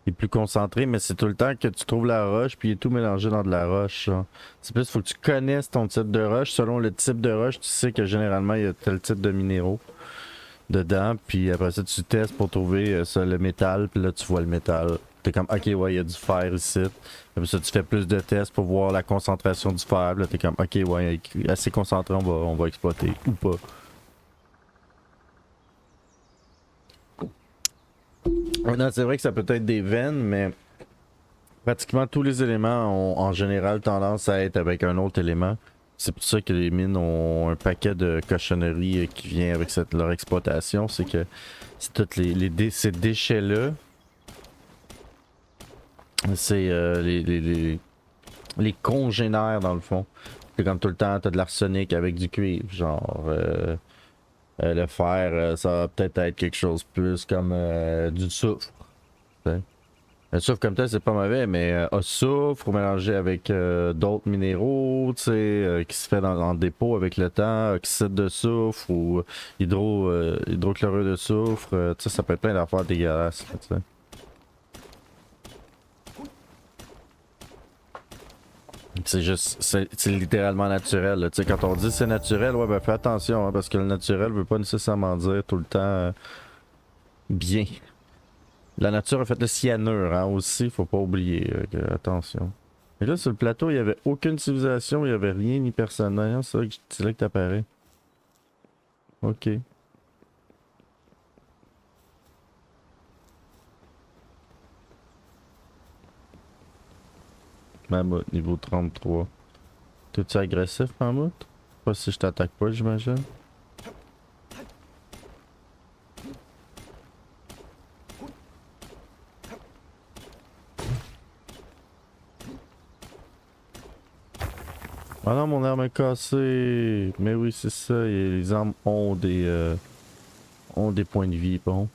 Il est plus concentré, mais c'est tout le temps que tu trouves la roche, puis il est tout mélangé dans de la roche. Genre. C'est plus, faut que tu connaisses ton type de roche. Selon le type de roche, tu sais que généralement, il y a tel type de minéraux dedans, puis après ça, tu testes pour trouver ça, le métal, puis là, tu vois le métal. T'es comme, ok, ouais, il y a du fer ici. Après ça, tu fais plus de tests pour voir la concentration du fer. Là, t'es comme, ok, ouais, assez concentré, on va exploiter ou pas. Non, c'est vrai que ça peut être des veines, mais pratiquement tous les éléments ont en général tendance à être avec un autre élément. C'est pour ça que les mines ont un paquet de cochonneries qui vient avec leur exploitation. C'est que c'est tous ces déchets-là. C'est les congénères dans le fond. C'est comme tout le temps, t'as de l'arsenic avec du cuivre. Genre, le fer, ça va peut-être être quelque chose plus comme du soufre. T'sais. Le soufre comme tel, c'est pas mauvais, mais soufre mélangé avec d'autres minéraux, tu sais, qui se fait dans le dépôt avec le temps, oxyde de soufre ou hydrochlorure de soufre, tu sais, ça peut être plein d'affaires dégueulasses, tu sais. C'est juste, c'est littéralement naturel. Tu sais, quand on dit c'est naturel, ouais, ben fais attention, hein, parce que le naturel veut pas nécessairement dire tout le temps bien. La nature a fait le cyanure, hein, aussi, faut pas oublier. Attention. Et là, sur le plateau, il y avait aucune civilisation, il y avait rien ni personne. Hein, c'est là que t'apparais. Ok. Mammouth, niveau 33. T'es-tu agressif, Mammouth? Pas si je t'attaque pas, j'imagine. Ah non, mon arme est cassée. Mais oui, c'est ça. Les armes ont des points de vie. Bon.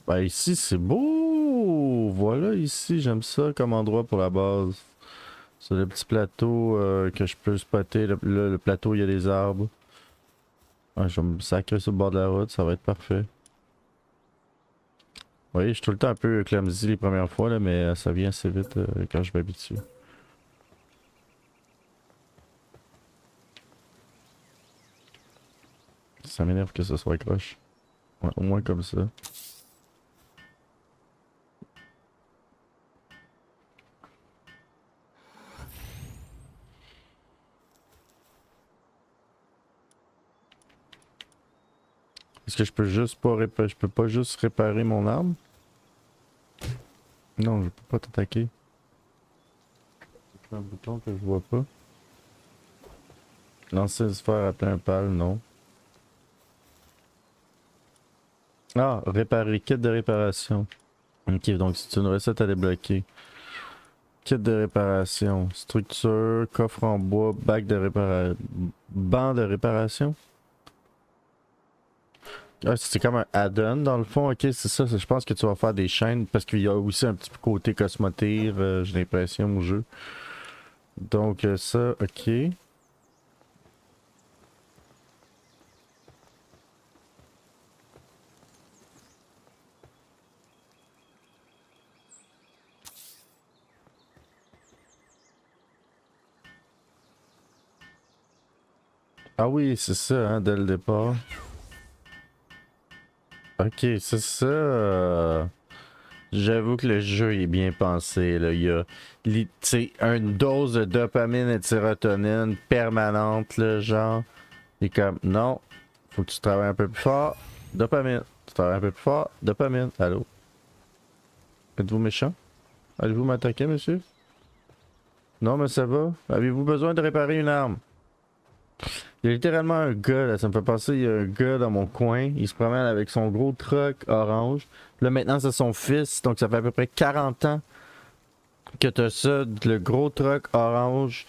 Ben ici, c'est beau. Voilà, ici, j'aime ça comme endroit pour la base. C'est le petit plateau que je peux spotter. Le plateau, il y a des arbres. Ah, je vais me sacrer sur le bord de la route, ça va être parfait. Oui, je suis tout le temps un peu clumsy les premières fois, là, mais ça vient assez vite quand je m'habitue. Ça m'énerve que ce soit croche. Ouais, au moins comme ça. Est-ce que je peux juste pas réparer... Je peux pas juste réparer mon arme? Non, je peux pas t'attaquer. C'est un bouton que je vois pas. Lancer une sphère à plein pal, non. Ah, réparer, kit de réparation. Ok, donc c'est une recette à débloquer. Kit de réparation, structure, coffre en bois, bac de réparation. Banc de réparation? Ah, c'est comme un add-on dans le fond, ok, c'est ça. Je pense que tu vas faire des chaînes parce qu'il y a aussi un petit peu côté cosmotive, j'ai l'impression, au jeu. Donc, ça, ok. Ah oui, c'est ça, hein, dès le départ. Ok, c'est ça. J'avoue que le jeu est bien pensé. Là. Il y a une dose de dopamine et de sérotonine permanente, là, genre. Et comme, non, faut que tu travailles un peu plus fort. Dopamine. Tu travailles un peu plus fort. Dopamine. Allô? Êtes-vous méchant? Allez-vous m'attaquer, monsieur? Non, mais ça va. Avez-vous besoin de réparer une arme? Il y a littéralement un gars, là, ça me fait penser, il y a un gars dans mon coin, il se promène avec son gros truck orange. Là, maintenant, c'est son fils, donc ça fait à peu près 40 ans que t'as ça, le gros truck orange.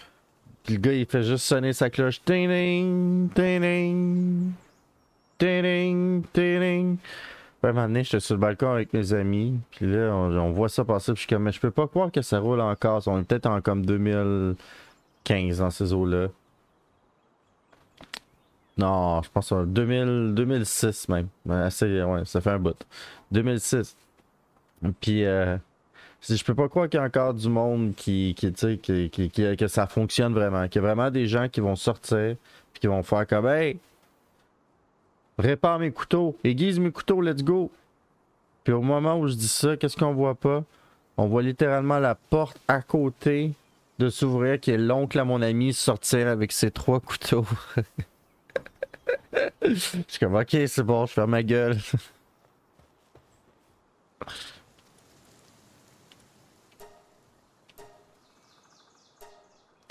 Puis le gars, il fait juste sonner sa cloche. Ting ding, ting ding, ting ding, ting ding. Puis à un moment donné, j'étais sur le balcon avec mes amis. Puis là, on voit ça passer. Puis je suis comme, mais je peux pas croire que ça roule encore. On est peut-être en comme 2015 dans ces eaux-là. Non, je pense en 2006 même. Assez, ouais, ça fait un bout. 2006. Puis je peux pas croire qu'il y a encore du monde tu sais, que ça fonctionne vraiment. Qu'il y a vraiment des gens qui vont sortir puis qui vont faire comme hey, répare mes couteaux, aiguise mes couteaux, let's go. Puis au moment où je dis ça, qu'est-ce qu'on voit pas? On voit littéralement la porte à côté de s'ouvrir qui est l'oncle à mon ami sortir avec ses 3 couteaux. Je suis comme ok, c'est bon, je ferme ma gueule.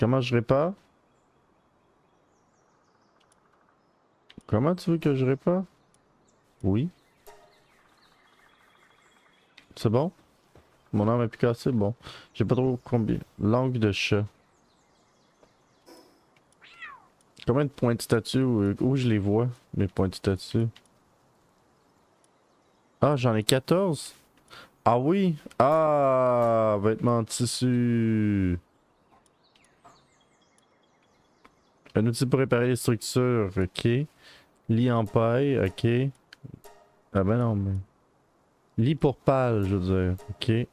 Comment je répare? Comment tu veux que je répare? Oui. C'est bon? Mon arme est plus cassée? Bon. J'ai pas trop combien. Langue de chat. Combien de points de statue où je les vois, mes points de statue? Ah, j'en ai 14? Ah oui? Ah, vêtements de tissu. Un outil pour réparer les structures, ok. Lit en paille, ok. Ah ben non, mais... Lit pour pâle, je veux dire, ok.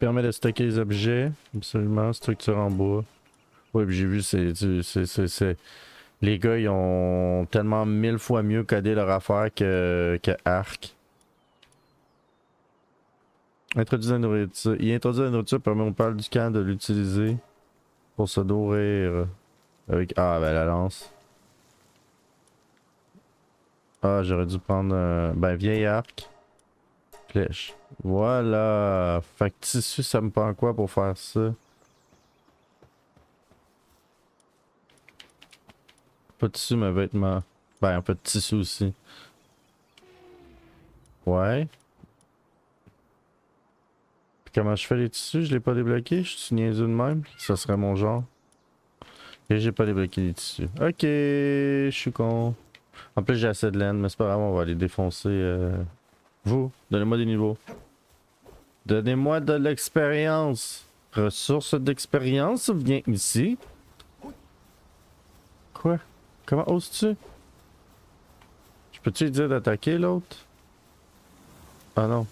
Permet de stocker les objets, absolument. Structure en bois. Oui, puis j'ai vu, les gars, ils ont tellement 1000 fois mieux codé leur affaire que Arc. Introduire la nourriture. Il introduit la nourriture, permet au pâle du camp de l'utiliser pour se nourrir avec... Ah, ben la lance. Ah, j'aurais dû prendre ben, vieil arc. Flèche. Voilà. Fait que tissu, ça me prend quoi pour faire ça? Pas de tissu, mais vêtements. Ben, un peu de tissu aussi. Ouais. comment je fais les tissus? Je l'ai pas débloqué? Je suis niaiseux de même? Ça serait mon genre. Et j'ai pas débloqué les tissus. Ok, je suis con. En plus j'ai assez de laine, mais c'est pas grave, on va aller défoncer. Vous, donnez-moi des niveaux. Donnez-moi de l'expérience. Ressources d'expérience, viens ici. Quoi? Comment oses-tu? Je peux-tu lui dire d'attaquer l'autre? Ah non.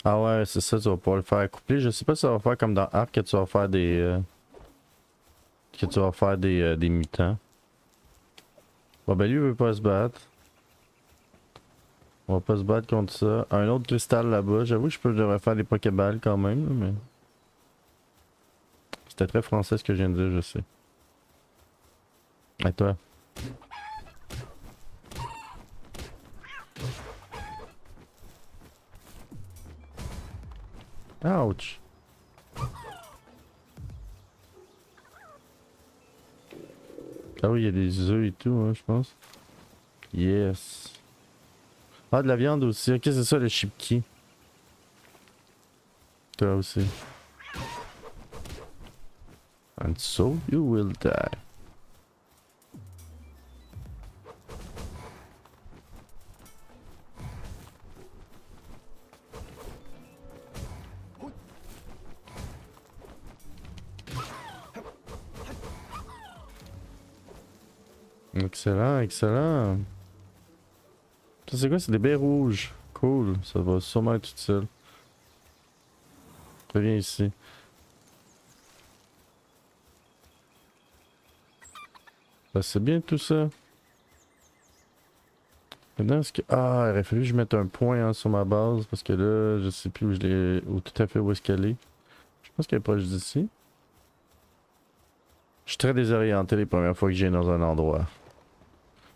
Ah ouais, c'est ça, tu vas pouvoir le faire coupler. Je sais pas si ça va faire comme dans Ark que tu vas faire des mutants. Bon ben lui il veut pas se battre. On va pas se battre contre ça. Un autre cristal là-bas. J'avoue que je devrais faire des Pokéballs quand même, là, mais. C'était très français ce que je viens de dire, je sais. Et toi? Ouch! Ah oui, il y a des œufs et tout, hein, je pense. Yes. Ah, de la viande aussi. Ok, c'est ça le chipki. Toi aussi. And so you will die. Excellent, excellent. Ça c'est quoi? C'est des baies rouges. Cool, ça va sûrement être utile. Reviens ici. Bah, c'est bien tout ça. Maintenant, est-ce que... Ah, il aurait fallu que je mette un point hein, sur ma base parce que là, je sais plus où je l'ai... Où tout à fait où est-ce qu'elle est. Je pense qu'elle est proche d'ici. Je suis très désorienté les premières fois que je viens dans un endroit.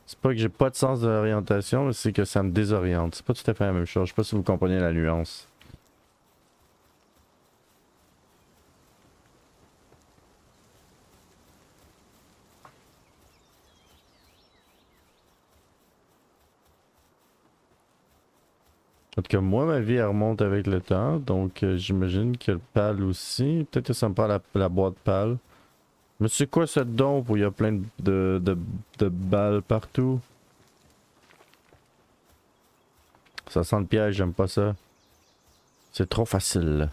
C'est pas que j'ai pas de sens d'orientation, mais c'est que ça me désoriente. C'est pas tout à fait la même chose. Je sais pas si vous comprenez la nuance. En tout cas, moi, ma vie, elle remonte avec le temps, donc j'imagine que le PAL aussi. Peut-être que ça me parle la boîte PAL. Mais c'est quoi cette dompe où il y a plein de balles partout? Ça sent le piège, j'aime pas ça. C'est trop facile.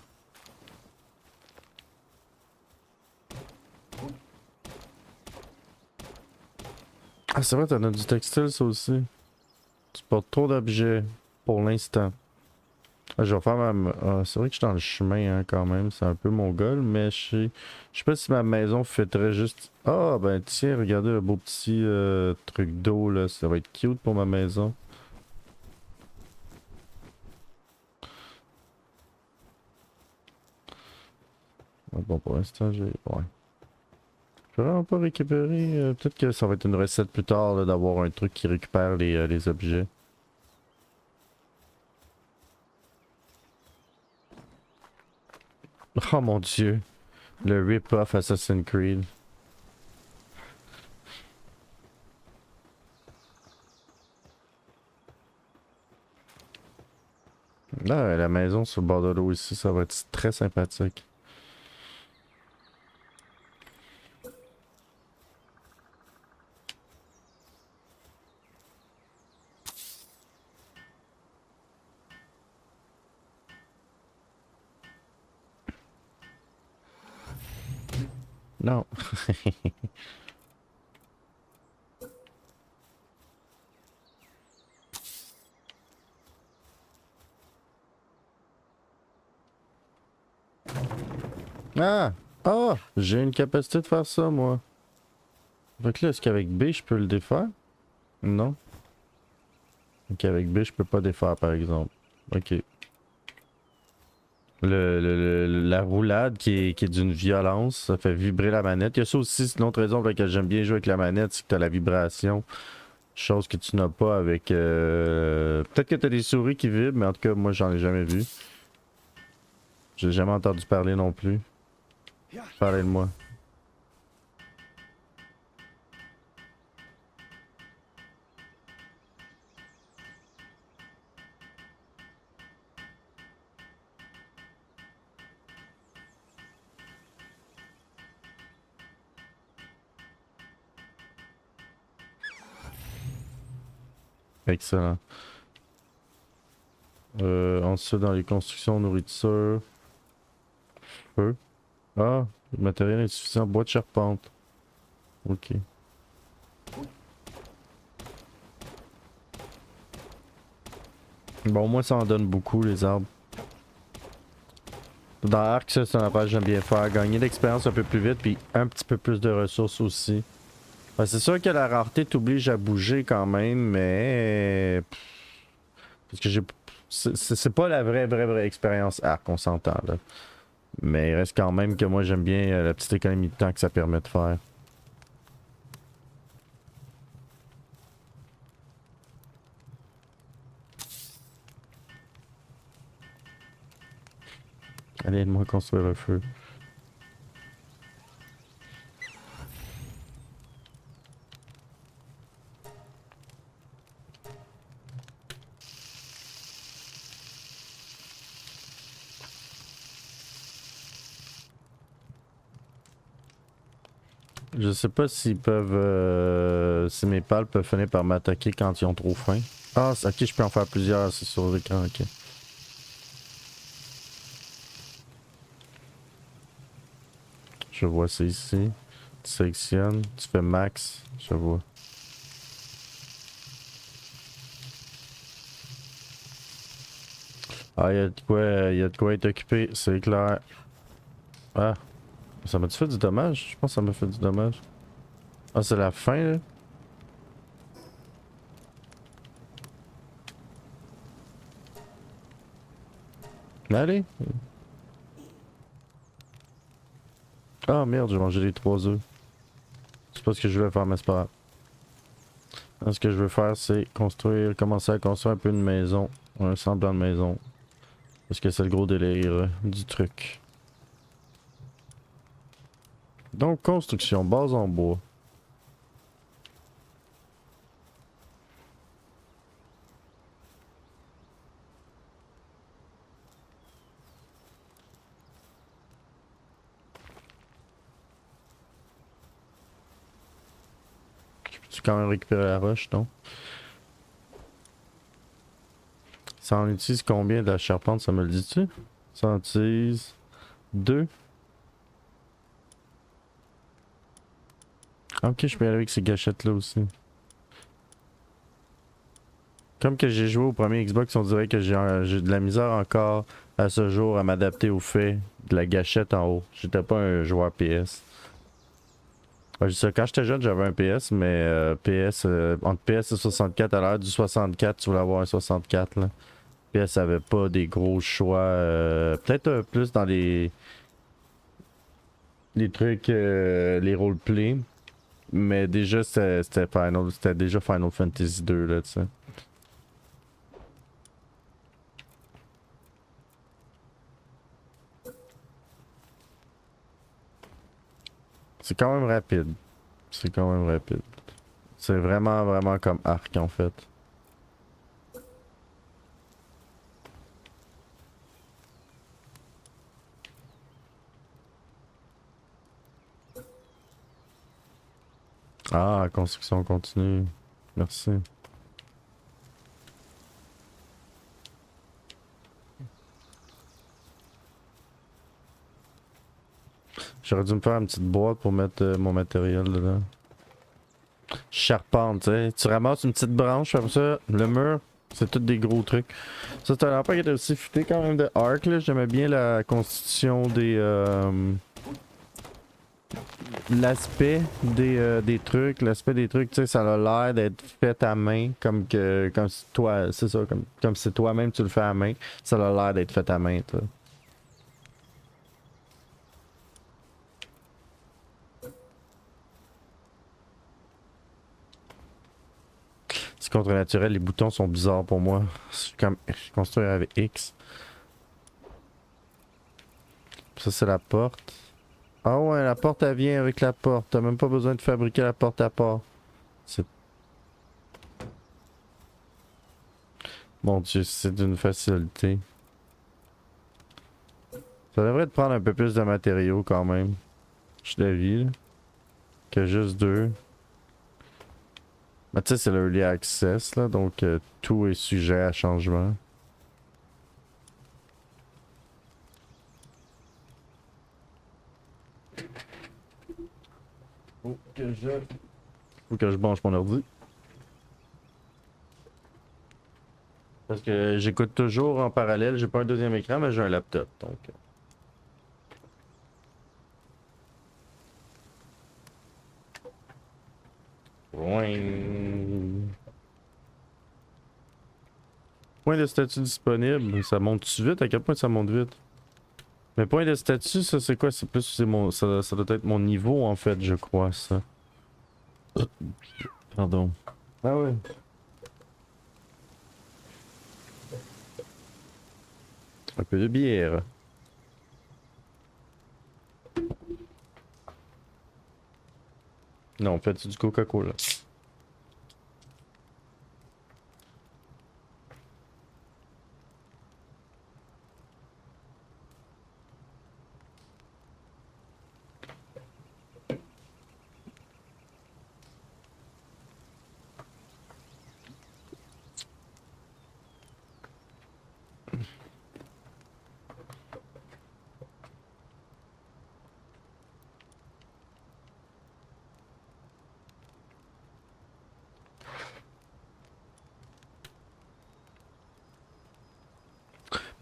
Ah, c'est vrai, t'en as du textile, ça aussi. Tu portes trop d'objets pour l'instant. Ah, je vais faire ma... Ah, c'est vrai que je suis dans le chemin hein, quand même, c'est un peu mon goal, mais je sais pas si ma maison fêterait juste... Ah ben tiens, regardez le beau petit truc d'eau là, ça va être cute pour ma maison. Ouais, bon pour l'instant j'ai... Ouais. Je peux vraiment pas récupérer... Peut-être que ça va être une recette plus tard d'avoir un truc qui récupère les objets. Oh mon dieu. Le rip-off Assassin's Creed. Là, la maison sur le bord de l'eau ici, ça va être très sympathique. Non. Ah! Ah! J'ai une capacité de faire ça, moi. Donc là, est-ce qu'avec B, je peux le défaire? Non. Ok, avec B, je peux pas défaire, par exemple. Ok. La roulade qui est d'une violence, ça fait vibrer la manette. Il y a ça aussi, c'est une autre raison pour laquelle j'aime bien jouer avec la manette, c'est que t'as la vibration. Chose que tu n'as pas avec... Peut-être que t'as des souris qui vibrent, mais en tout cas, moi, j'en ai jamais vu. J'ai jamais entendu parler non plus. Parlez de moi. Excellent. Ensuite, dans les constructions, nourriture, feu. Ah, le matériel insuffisant, bois de charpente. Ok. Bon, moi, ça en donne beaucoup, les arbres. Dans Ark, ça, c'est un affaire que j'aime bien faire. Gagner d'expérience un peu plus vite, puis un petit peu plus de ressources aussi. Ben, c'est sûr que la rareté t'oblige à bouger quand même, mais... Parce que j'ai... C'est pas la vraie expérience Ark, on s'entend, là. Mais il reste quand même que moi, j'aime bien la petite économie de temps que ça permet de faire. Allez, aide-moi à construire le feu. Je sais pas s'ils peuvent... si mes pales peuvent finir par m'attaquer quand ils ont trop faim. Ah, ok, je peux en faire plusieurs, c'est sur l'écran, ok. Je vois ça ici. Tu sélectionnes, tu fais max, je vois. Ah, y a de quoi être occupé, c'est clair. Ah, ça m'a-tu fait du dommage? Je pense que ça m'a fait du dommage. Ah, c'est la fin, là? Allez! Ah merde, j'ai mangé les 3 œufs. C'est pas ce que je voulais faire, mais c'est pas grave. Là, ce que je veux faire, c'est commencer à construire un peu une maison. Un semblant de maison. Parce que c'est le gros délire du truc. Donc, construction, base en bois. Tu peux quand même récupérer la roche, non? Ça en utilise combien de la charpente, ça me le dit-tu? Ça en utilise 2. Ok, je peux y aller avec ces gâchettes-là aussi. Comme que j'ai joué au premier Xbox, on dirait que j'ai de la misère encore à ce jour à m'adapter au fait de la gâchette en haut. J'étais pas un joueur PS. Ouais, quand j'étais jeune, j'avais un PS, mais entre PS et 64, à l'heure du 64, tu voulais avoir un 64 là. PS avait pas des gros choix. Peut-être plus dans les trucs, les roleplay. Mais déjà, c'était déjà Final Fantasy 2 là, tu sais. C'est quand même rapide. C'est quand même rapide. C'est vraiment comme Ark en fait. Ah, construction continue. Merci. J'aurais dû me faire une petite boîte pour mettre mon matériel dedans. Charpente, tu sais. Tu ramasses une petite branche comme ça, le mur, c'est tout des gros trucs. Ça, c'est un rapport qui était aussi futé quand même de Ark, là. J'aimais bien la constitution des... l'aspect des trucs, tu sais, ça a l'air d'être fait à main, comme si toi, c'est ça, comme si toi-même tu le fais à main, ça a l'air d'être fait à main, toi. C'est contre naturel, les boutons sont bizarres pour moi. C'est comme construire avec X. Ça c'est la porte. Ah ouais, la porte elle vient avec la porte. T'as même pas besoin de fabriquer la porte à part. C'est... Mon Dieu, c'est d'une facilité. Ça devrait te prendre un peu plus de matériaux quand même. Je suis d'avis, là. Que juste deux. Mais tu sais, c'est le early access, là, donc tout est sujet à changement. Faut que je branche mon ordi. Parce que j'écoute toujours en parallèle, j'ai pas un deuxième écran, mais j'ai un laptop, donc... Ouin. Point de statut disponible, ça monte-tu vite? À quel point ça monte vite? Mais point de statut, ça c'est quoi? C'est plus, ça doit être mon niveau en fait, je crois, ça. Pardon. Ah ouais. Un peu de bière. Non, en fait, c'est du Coca-Cola.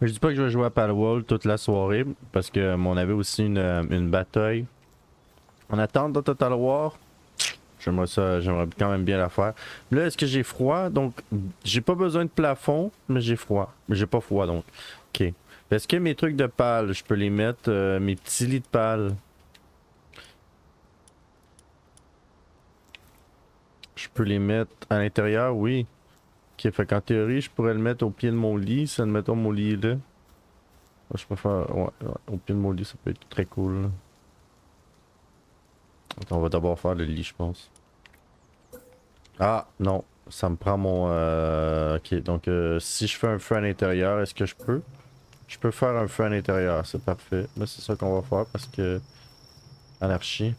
Mais je dis pas que je vais jouer à Palworld toute la soirée, parce que on avait aussi une bataille en attente de Total War. J'aimerais ça, j'aimerais quand même bien la faire. Là, est-ce que j'ai froid? Donc, j'ai pas besoin de plafond, mais j'ai froid. Mais j'ai pas froid, donc. Ok. Est-ce que mes trucs de pales, je peux les mettre, mes petits lits de pales? Je peux les mettre à l'intérieur, oui. Ok, fait qu'en théorie, je pourrais le mettre au pied de mon lit, si admettons mon lit est là. Moi, je préfère, ouais, au pied de mon lit, ça peut être très cool, là. Attends, on va d'abord faire le lit, je pense. Ah, non. Ça me prend mon... Ok, donc si je fais un feu à l'intérieur, est-ce que je peux? Je peux faire un feu à l'intérieur, c'est parfait. Mais c'est ça qu'on va faire parce que... Anarchie.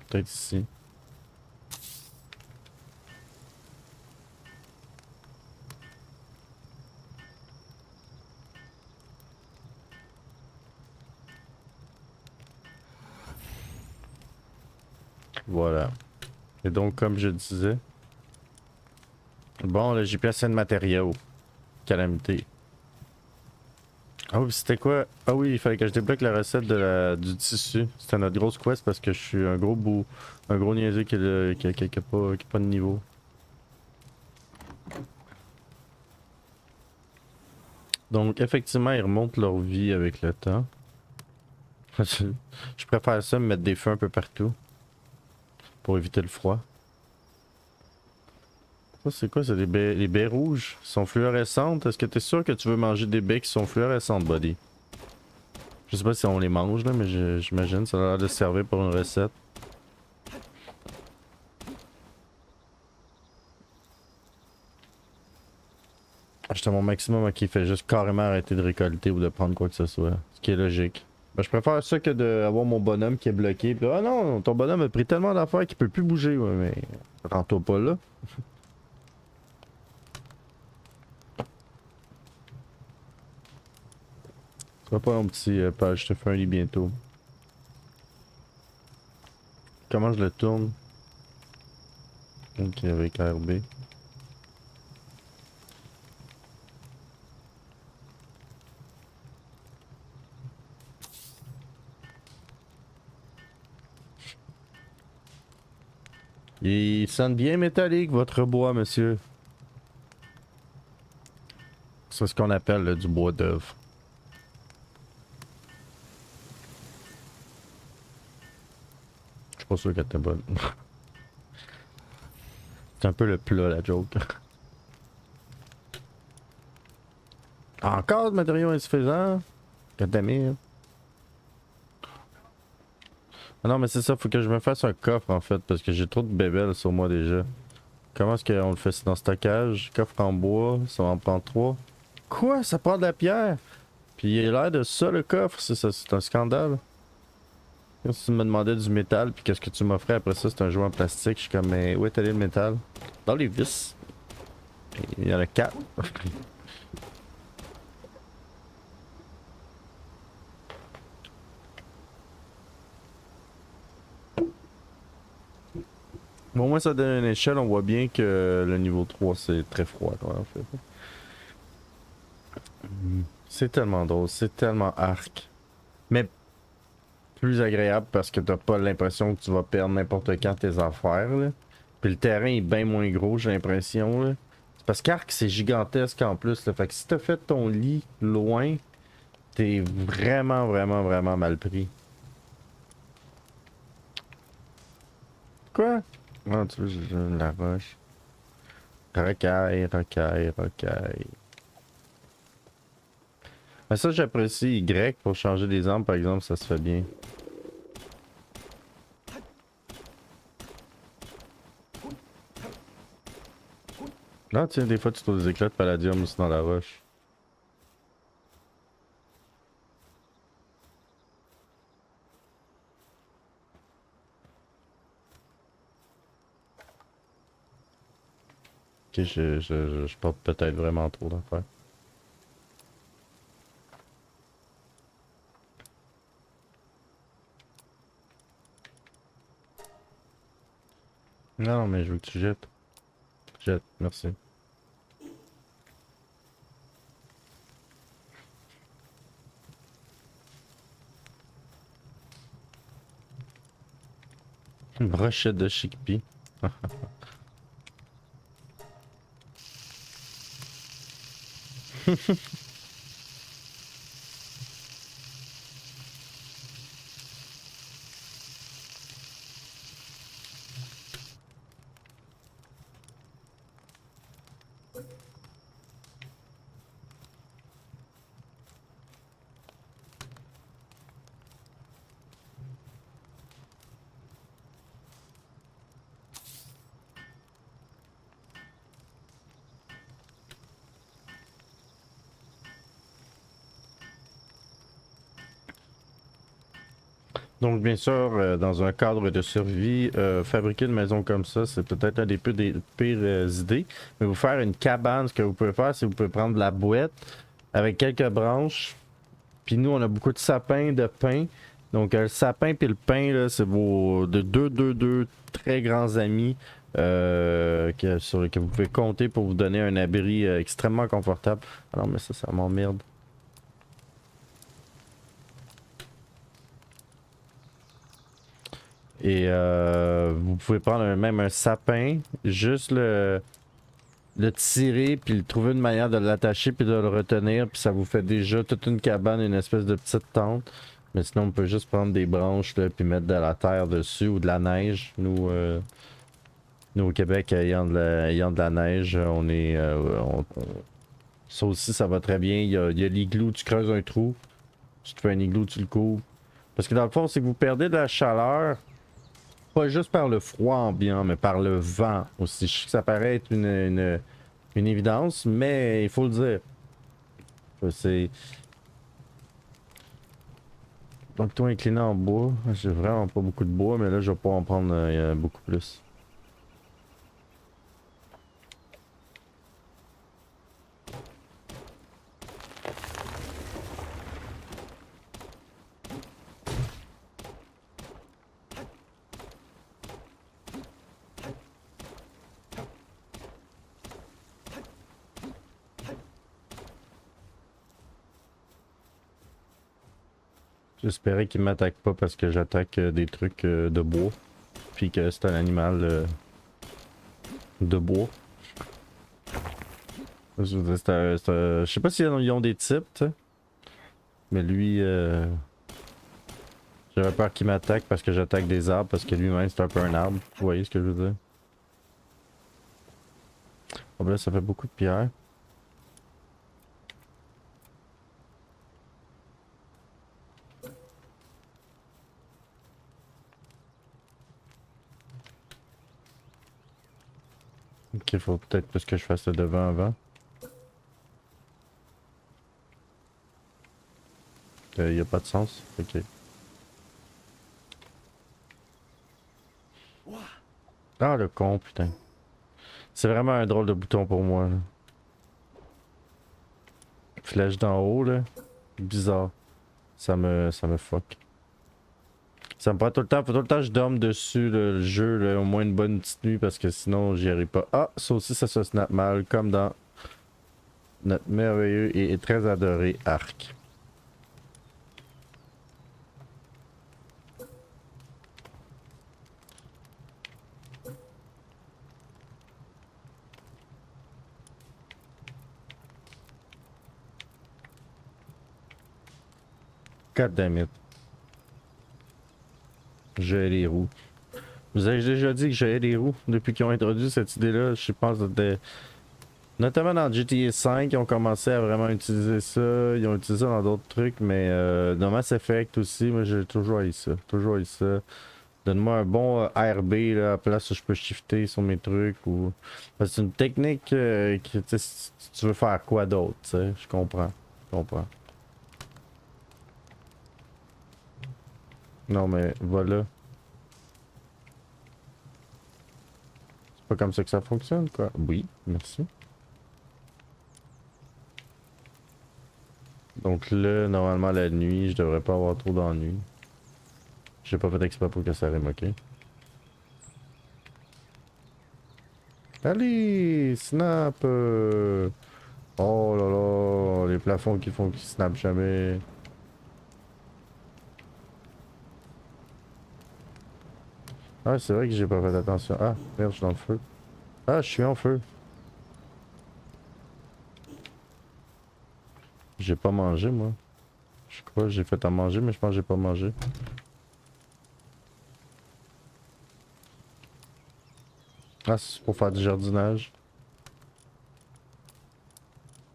Peut-être ici. Voilà. Et donc, comme je disais... Bon, là, j'ai plus assez de matériaux. Calamité. Ah oui, c'était quoi? Ah oui, il fallait que je débloque la recette du tissu. C'était notre grosse quest parce que je suis un gros bout... Un gros niaiseux qui a pas de niveau. Donc, effectivement, ils remontent leur vie avec le temps. Je préfère ça, me mettre des feux un peu partout. Pour éviter le froid. Ça, c'est quoi? C'est les baies rouges? Ils sont fluorescentes? Est-ce que t'es sûr que tu veux manger des baies qui sont fluorescentes, buddy? Je sais pas si on les mange, là, mais j'imagine. Ça a l'air de se servir pour une recette. J'étais à mon maximum, ok, il fait juste carrément arrêter de récolter ou de prendre quoi que ce soit. Ce qui est logique. Ben, je préfère ça que d'avoir mon bonhomme qui est bloqué. Puis, ah non, ton bonhomme a pris tellement d'affaires qu'il peut plus bouger. Ouais, mais rends-toi pas là. Ça va pas mon petit page, je te fais un lit bientôt. Comment je le tourne? Ok, avec RB. Il sonne bien métallique, votre bois, monsieur. C'est ce qu'on appelle du bois d'œuvre. Je suis pas sûr qu'elle était bonne. C'est un peu le plat, la joke. Encore de matériaux insuffisants? Goddammit. Ah non, mais c'est ça, faut que je me fasse un coffre en fait, parce que j'ai trop de bébelles sur moi déjà. Comment est-ce qu'on le fait? C'est dans stockage, coffre en bois, ça en prend 3. Quoi? Ça prend de la pierre? Puis il a l'air de ça le coffre, c'est un scandale. Comme si tu me demandais du métal, puis qu'est-ce que tu m'offrais après ça, c'est un jouet en plastique. Je suis comme, mais où est allé le métal? Dans les vis. Il y en a 4. Bon, au moins ça donne une échelle, on voit bien que le niveau 3 c'est très froid quoi, en fait. C'est tellement drôle, c'est tellement arc. Mais plus agréable parce que t'as pas l'impression que tu vas perdre n'importe quand tes affaires là. Puis le terrain est bien moins gros, j'ai l'impression là. C'est parce qu'arc c'est gigantesque en plus là. Fait que si t'as fait ton lit loin, t'es vraiment mal pris. Quoi? Non, tu veux, j'ai la roche. Rocaille. Mais ça, j'apprécie Y pour changer les armes, par exemple, ça se fait bien. Non, tiens, des fois, tu trouves des éclats de palladium aussi dans la roche. Ok, je porte peut-être vraiment trop d'affaires. Non, mais je veux que tu jettes. Jette, merci. Une brochette de chickpea. Donc, bien sûr, dans un cadre de survie, fabriquer une maison comme ça, c'est peut-être un des pires idées. Mais vous faire une cabane, ce que vous pouvez faire, c'est que vous pouvez prendre de la boîte avec quelques branches. Puis nous, on a beaucoup de sapins, de pins. Donc, le sapin puis le pin, là, c'est vos deux très grands amis sur lesquels vous pouvez compter pour vous donner un abri extrêmement confortable. Ah non, mais ça m'emmerde. Et vous pouvez prendre même un sapin, juste le tirer, puis le trouver une manière de l'attacher, puis de le retenir, puis ça vous fait déjà toute une cabane, une espèce de petite tente. Mais sinon, on peut juste prendre des branches, là, puis mettre de la terre dessus ou de la neige. Nous au Québec, ayant de la neige, on est. Ça aussi, ça va très bien. Il y a l'igloo, tu creuses un trou, tu te fais un igloo, tu le couvres. Parce que dans le fond, c'est que vous perdez de la chaleur. Pas juste par le froid ambiant, mais par le vent aussi. Je sais que ça paraît être une évidence, mais il faut le dire. C'est. Donc, toi, incliné en bois. J'ai vraiment pas beaucoup de bois, mais là, je vais pas en prendre beaucoup plus. J'espérais qu'il m'attaque pas parce que j'attaque des trucs de bois. Puis que c'est un animal de bois. Je sais pas s'ils ont des types, tu sais. Mais lui, j'avais peur qu'il m'attaque parce que j'attaque des arbres, parce que lui-même c'est un peu un arbre. Vous voyez ce que je veux dire? Oh, ben là, ça fait beaucoup de pierres. Ok, faut peut-être plus que je fasse le devant avant. Y a pas de sens. Ok. Ah, le con, putain. C'est vraiment un drôle de bouton pour moi, là. Flèche d'en haut, là. Bizarre. Ça me fuck. Ça me prend tout le temps. Faut tout le temps que je dorme dessus, le jeu, là, au moins une bonne petite nuit, parce que sinon, j'y arrive pas. Ah, ça aussi, ça se snap mal, comme dans notre merveilleux et très adoré Arc. God damn it. J'ai les roues. Vous avez déjà dit que j'avais les roues depuis qu'ils ont introduit cette idée-là. Je pense que c'était... Notamment dans GTA 5, ils ont commencé à vraiment utiliser ça. Ils ont utilisé ça dans d'autres trucs, mais dans Mass Effect aussi, moi j'ai toujours haï ça. Toujours haï ça. Donne-moi un bon RB là, à la place où je peux shifter sur mes trucs. Ou... Parce que c'est une technique qui, tu sais, si tu veux faire quoi d'autre, tu sais. Je comprends. Je comprends. Non, mais voilà. C'est pas comme ça que ça fonctionne, quoi. Oui, merci. Donc là, normalement, la nuit, je devrais pas avoir trop d'ennuis. J'ai pas fait exprès pour que ça rime, ok? Allez, snap! Oh là là, les plafonds qui font qu'ils snap jamais. Ah, c'est vrai que j'ai pas fait attention. Ah, merde, je suis dans le feu. Ah, je suis en feu. J'ai pas mangé, moi. Je crois que j'ai fait à manger, mais je pense que j'ai pas mangé. Ah, c'est pour faire du jardinage.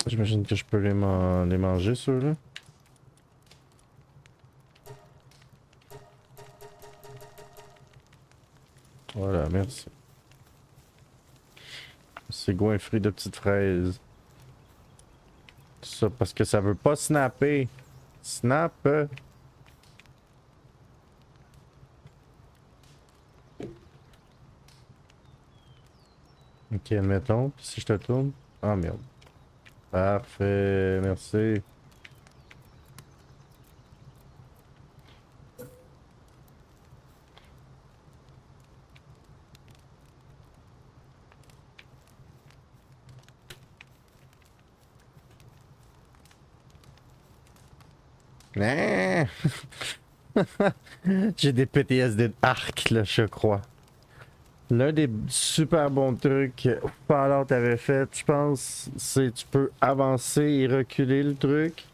J'imagine que je peux les manger, ceux-là. Voilà, merci. C'est goinfré de petites fraises. Ça, parce que ça veut pas snapper. Snap. Ok, admettons. Puis si je te tourne. Ah merde. Parfait, merci. Ah! J'ai des PTSD d'arc là, je crois. L'un des super bons trucs que Fallout avait fait, je pense, c'est tu peux avancer et reculer le truc.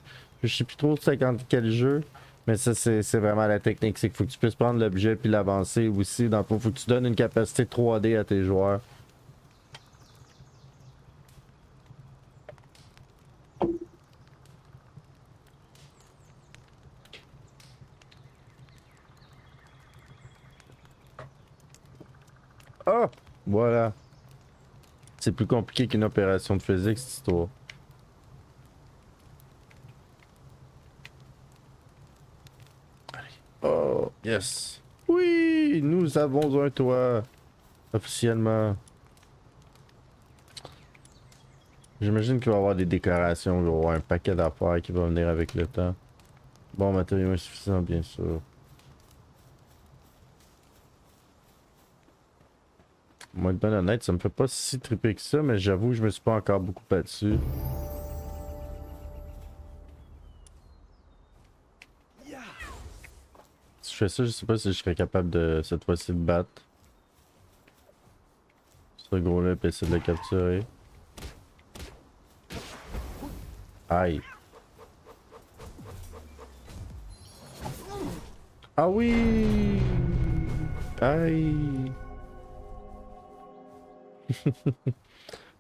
Je sais plus trop c'est quand quel jeu, mais ça c'est vraiment la technique, c'est qu'il faut que tu puisses prendre l'objet puis l'avancer aussi. Dans le fond, faut que tu donnes une capacité 3D à tes joueurs. Ah! Voilà. C'est plus compliqué qu'une opération de physique, cette histoire. Oh, yes. Oui, nous avons un toit. Officiellement. J'imagine qu'il va y avoir des décorations, il va y avoir un paquet d'affaires qui va venir avec le temps. Bon, matériaux insuffisants, bien sûr. Moi, être ben honnête, ça me fait pas si triper que ça, mais j'avoue, je me suis pas encore beaucoup battu. Si je fais ça, je sais pas si je serais capable de, cette fois-ci, de battre ce gros-là et essayer de le capturer. Aïe. Ah oui! Aïe!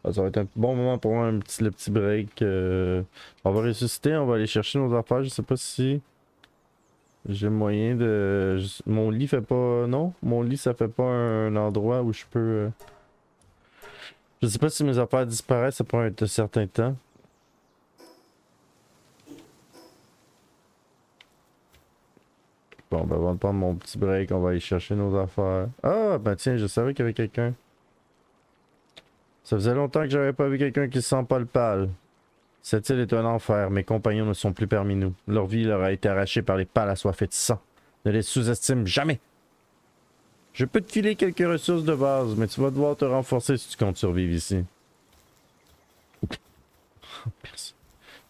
Ah, ça va être un bon moment pour moi, le petit break. On va ressusciter, on va aller chercher nos affaires. Je sais pas si j'ai moyen de... Mon lit fait pas... Non? Mon lit, ça fait pas un endroit où je peux... Je sais pas si mes affaires disparaissent après un certain temps. Bon, ben, avant de prendre mon petit break, on va aller chercher nos affaires. Ah, ben tiens, je savais qu'il y avait quelqu'un. Ça faisait longtemps que j'avais pas vu quelqu'un qui se sent pas le pâle. Cette île est un enfer, mes compagnons ne sont plus parmi nous. Leur vie leur a été arrachée par les pâles assoiffés de sang. Ne les sous-estime jamais. Je peux te filer quelques ressources de base, mais tu vas devoir te renforcer si tu comptes survivre ici. Merci.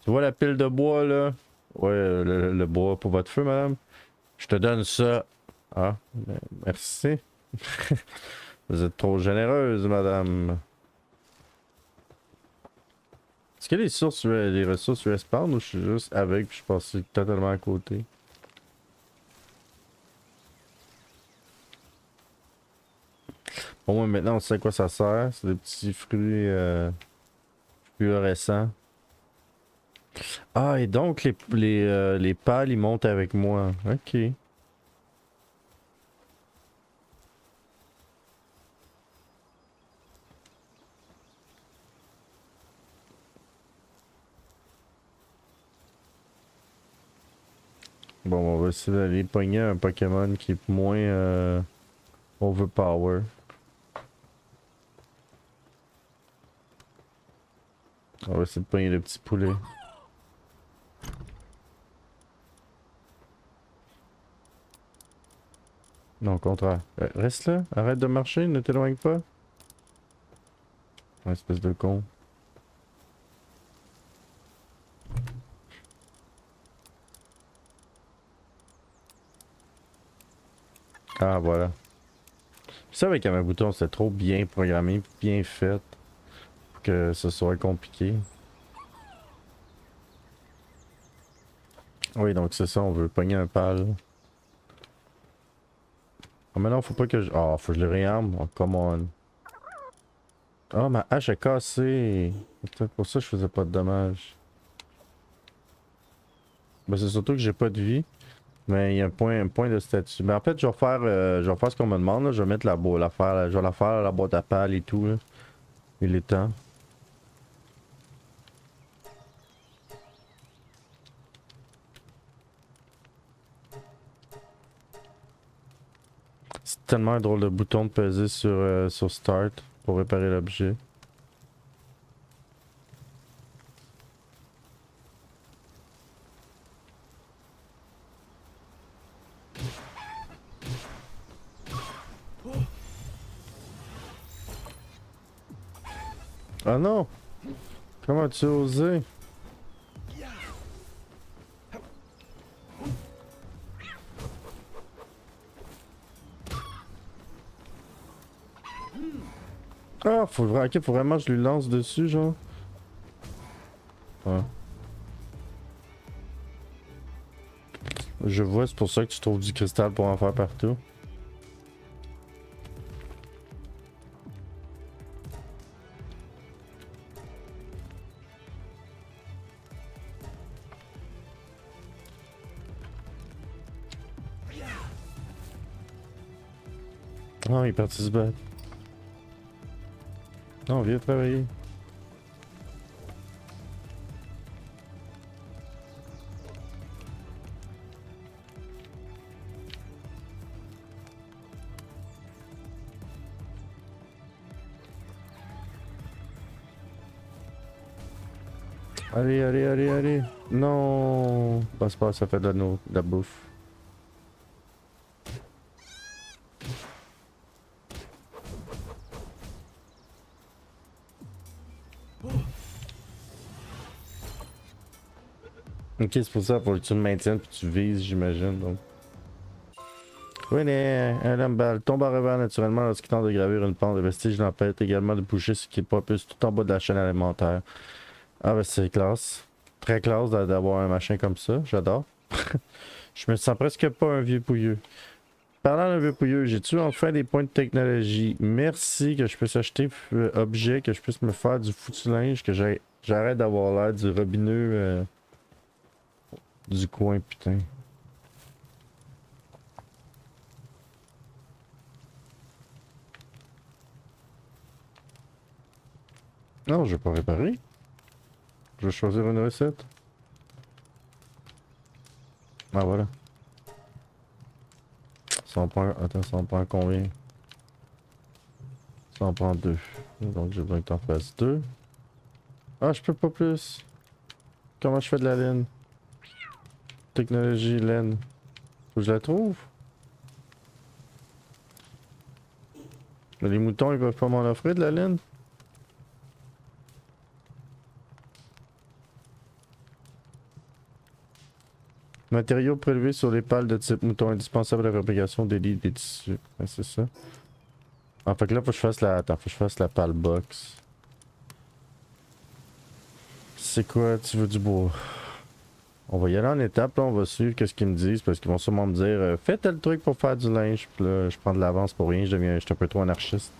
Tu vois la pile de bois là? Ouais, le bois pour votre feu, madame. Je te donne ça. Ah, merci. Vous êtes trop généreuse, madame. Est-ce que les ressources respawn ou je suis juste avec puis je suis passé totalement à côté? Bon, moi maintenant on sait à quoi ça sert. C'est des petits fruits fluorescents. Ah, et donc les pales ils montent avec moi. Ok. Bon, on va essayer d'aller pogner un Pokémon qui est moins overpower. On va essayer de pogner le petit poulet. Non, au contraire. Reste là, arrête de marcher, ne t'éloigne pas. Espèce de con. Ah, voilà. Je savais qu'à ma bouton, c'était trop bien programmé, bien fait, pour que ce soit compliqué. Oui, donc c'est ça, on veut pogner un pal. Oh, mais non, faut pas que je... Oh, faut que je le réarme. Oh, come on. Oh, ma hache est cassée. C'est peut-être pour ça que je faisais pas de dommages. Ben, c'est surtout que j'ai pas de vie. Mais il y a un point de statut. Mais en fait, je vais faire ce qu'on me demande. Là. Je vais mettre je vais la faire la boîte à pales et tout. Là. Il est temps. C'est tellement un drôle de bouton de peser sur Start pour réparer l'objet. Ah non! Comment tu as osé? Ah, ok, faut vraiment que je lui lance dessus, genre. Ouais. Je vois, c'est pour ça que tu trouves du cristal pour en faire partout. Ah, il est parti se battre. Non, viens travailler. Allez, allez, allez, allez. Non. Passe pas, ça fait de la bouffe. Ok, c'est pour ça, pour que tu le maintiennes puis tu vises, j'imagine. Donc. Oui, un lambal tombe en revers naturellement lorsqu'il tente de gravir une pente. Le vestige l'empêche également de bouger ce qui propulse tout en bas de la chaîne alimentaire. Ah, ben c'est classe. Très classe d'avoir un machin comme ça, j'adore. Je me sens presque pas un vieux pouilleux. Parlant d'un vieux pouilleux, j'ai-tu enfin des points de technologie? Merci que je puisse acheter objet, que je puisse me faire du foutu linge, que j'arrête d'avoir l'air du robineux du coin, putain. Non, je vais pas réparer. Je vais choisir une recette. Ah voilà. Ça en prend... Attends, ça en prend combien? Ça en prend deux. Donc j'ai besoin que t'en fasses deux. Ah, je peux pas plus. Comment je fais de la laine? Technologie, laine. Faut que je la trouve? Mais les moutons, ils peuvent pas m'en offrir de la laine? Matériaux prélevés sur les pales de type mouton indispensables à la fabrication des lits et des tissus. Ouais, c'est ça. Ah, fait que là, faut que je fasse la... Attends, faut que je fasse la pale box. C'est quoi? Tu veux du bois? On va y aller en étapes, là, on va suivre qu'est-ce qu'ils me disent, parce qu'ils vont sûrement me dire fais tel truc pour faire du linge, puis là, je prends de l'avance pour rien, je suis un peu trop anarchiste.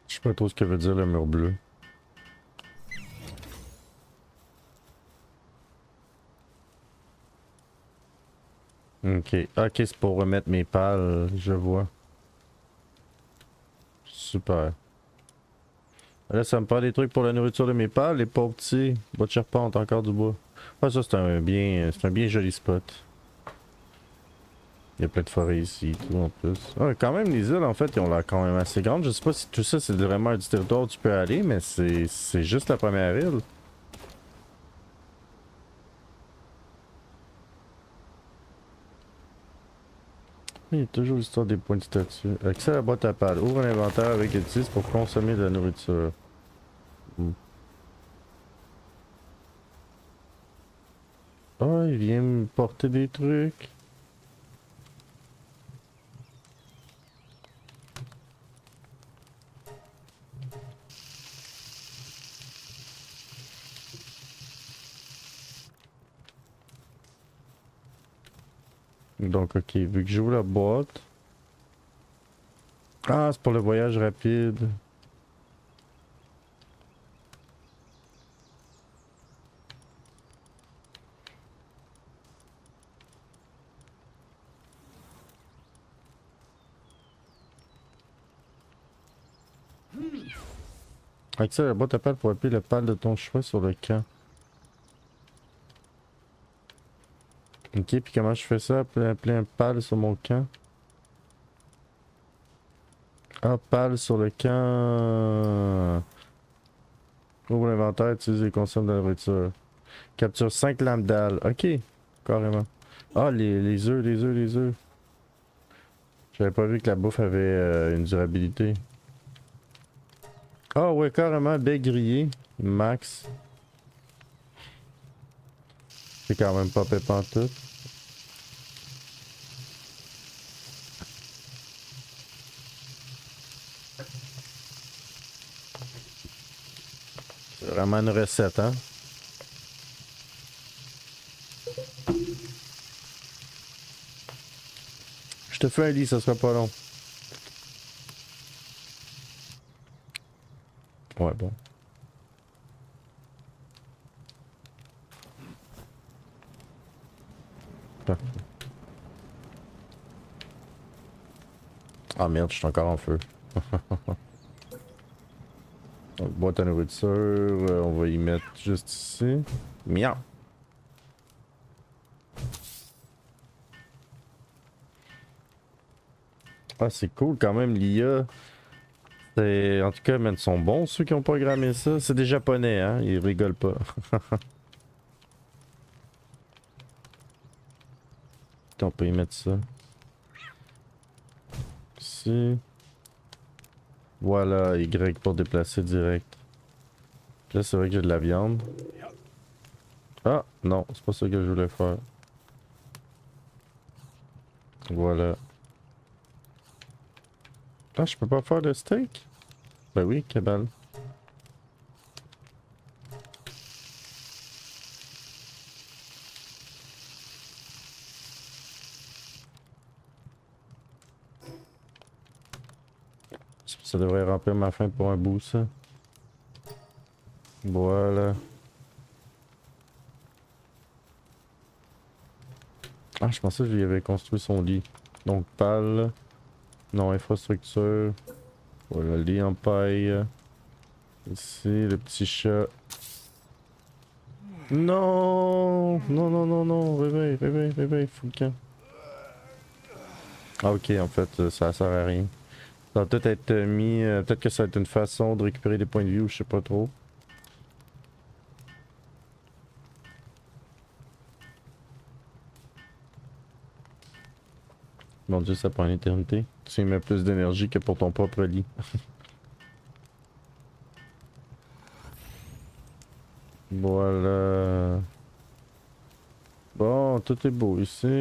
Je sais pas trop ce que veut dire le mur bleu. Ok, ok, c'est pour remettre mes pales, je vois. Super. Là, ça me prend des trucs pour la nourriture de mes pales, les pauvres petits. Bois de charpente, encore du bois. Ah, ça, c'est un bien joli spot. Il y a plein de forêts ici, tout en plus. Ah, quand même, les îles, en fait, ils ont l'air quand même assez grandes. Je sais pas si tout ça, c'est vraiment du territoire où tu peux aller, mais c'est juste la première île. Il y a toujours l'histoire des points de statut. Accès à la boîte à pales. Ouvre un inventaire avec des tissus pour consommer de la nourriture. Hmm. Ah, il vient me porter des trucs. Donc, ok, vu que j'ouvre la boîte. Ah, c'est pour le voyage rapide. Accès à la boîte à pales pour appuyer le pal de ton choix sur le camp. Ok, puis comment je fais ça? Appeler un pal sur mon camp. Ah, pal sur le camp. Ouvre l'inventaire, utilise et consomme de la nourriture. Capture 5 lames d'al. Ok, carrément. Ah, les œufs, les œufs, les œufs. J'avais pas vu que la bouffe avait une durabilité. Ah ouais, carrément, bec grillé. Max. C'est quand même pas pépant tout. C'est vraiment une recette, hein? Je te fais un lit, ça sera pas long. Ouais, bon. Parfait. Ah merde, je suis encore en feu. Donc, boîte à nourriture, on va y mettre juste ici. Miaou. Ah, c'est cool quand même, l'IA. En tout cas, man, ils sont bons ceux qui ont programmé ça. C'est des japonais, hein, ils rigolent pas. Attends, on peut y mettre ça. Ici. Voilà, Y pour déplacer direct. Là, c'est vrai que j'ai de la viande. Ah, non, c'est pas ça que je voulais faire. Voilà. Ah, je peux pas faire de steak? Ben oui, cabane. Ça devrait remplir ma faim pour un bout, ça. Voilà. Ah, je pensais que j'y avais construit son lit. Donc, pale. Non, infrastructure. Voilà, lit en paille. Ici, le petit chat. Non! Non, non, non, non. Réveille, réveille, réveille, Foucan. Ah, ok, en fait, ça sert à rien. Ça va peut-être être mis. Peut-être que ça va être une façon de récupérer des points de vue ou je sais pas trop. Mon dieu, ça prend une éternité. Tu y mets plus d'énergie que pour ton propre lit. Voilà. Bon, tout est beau ici.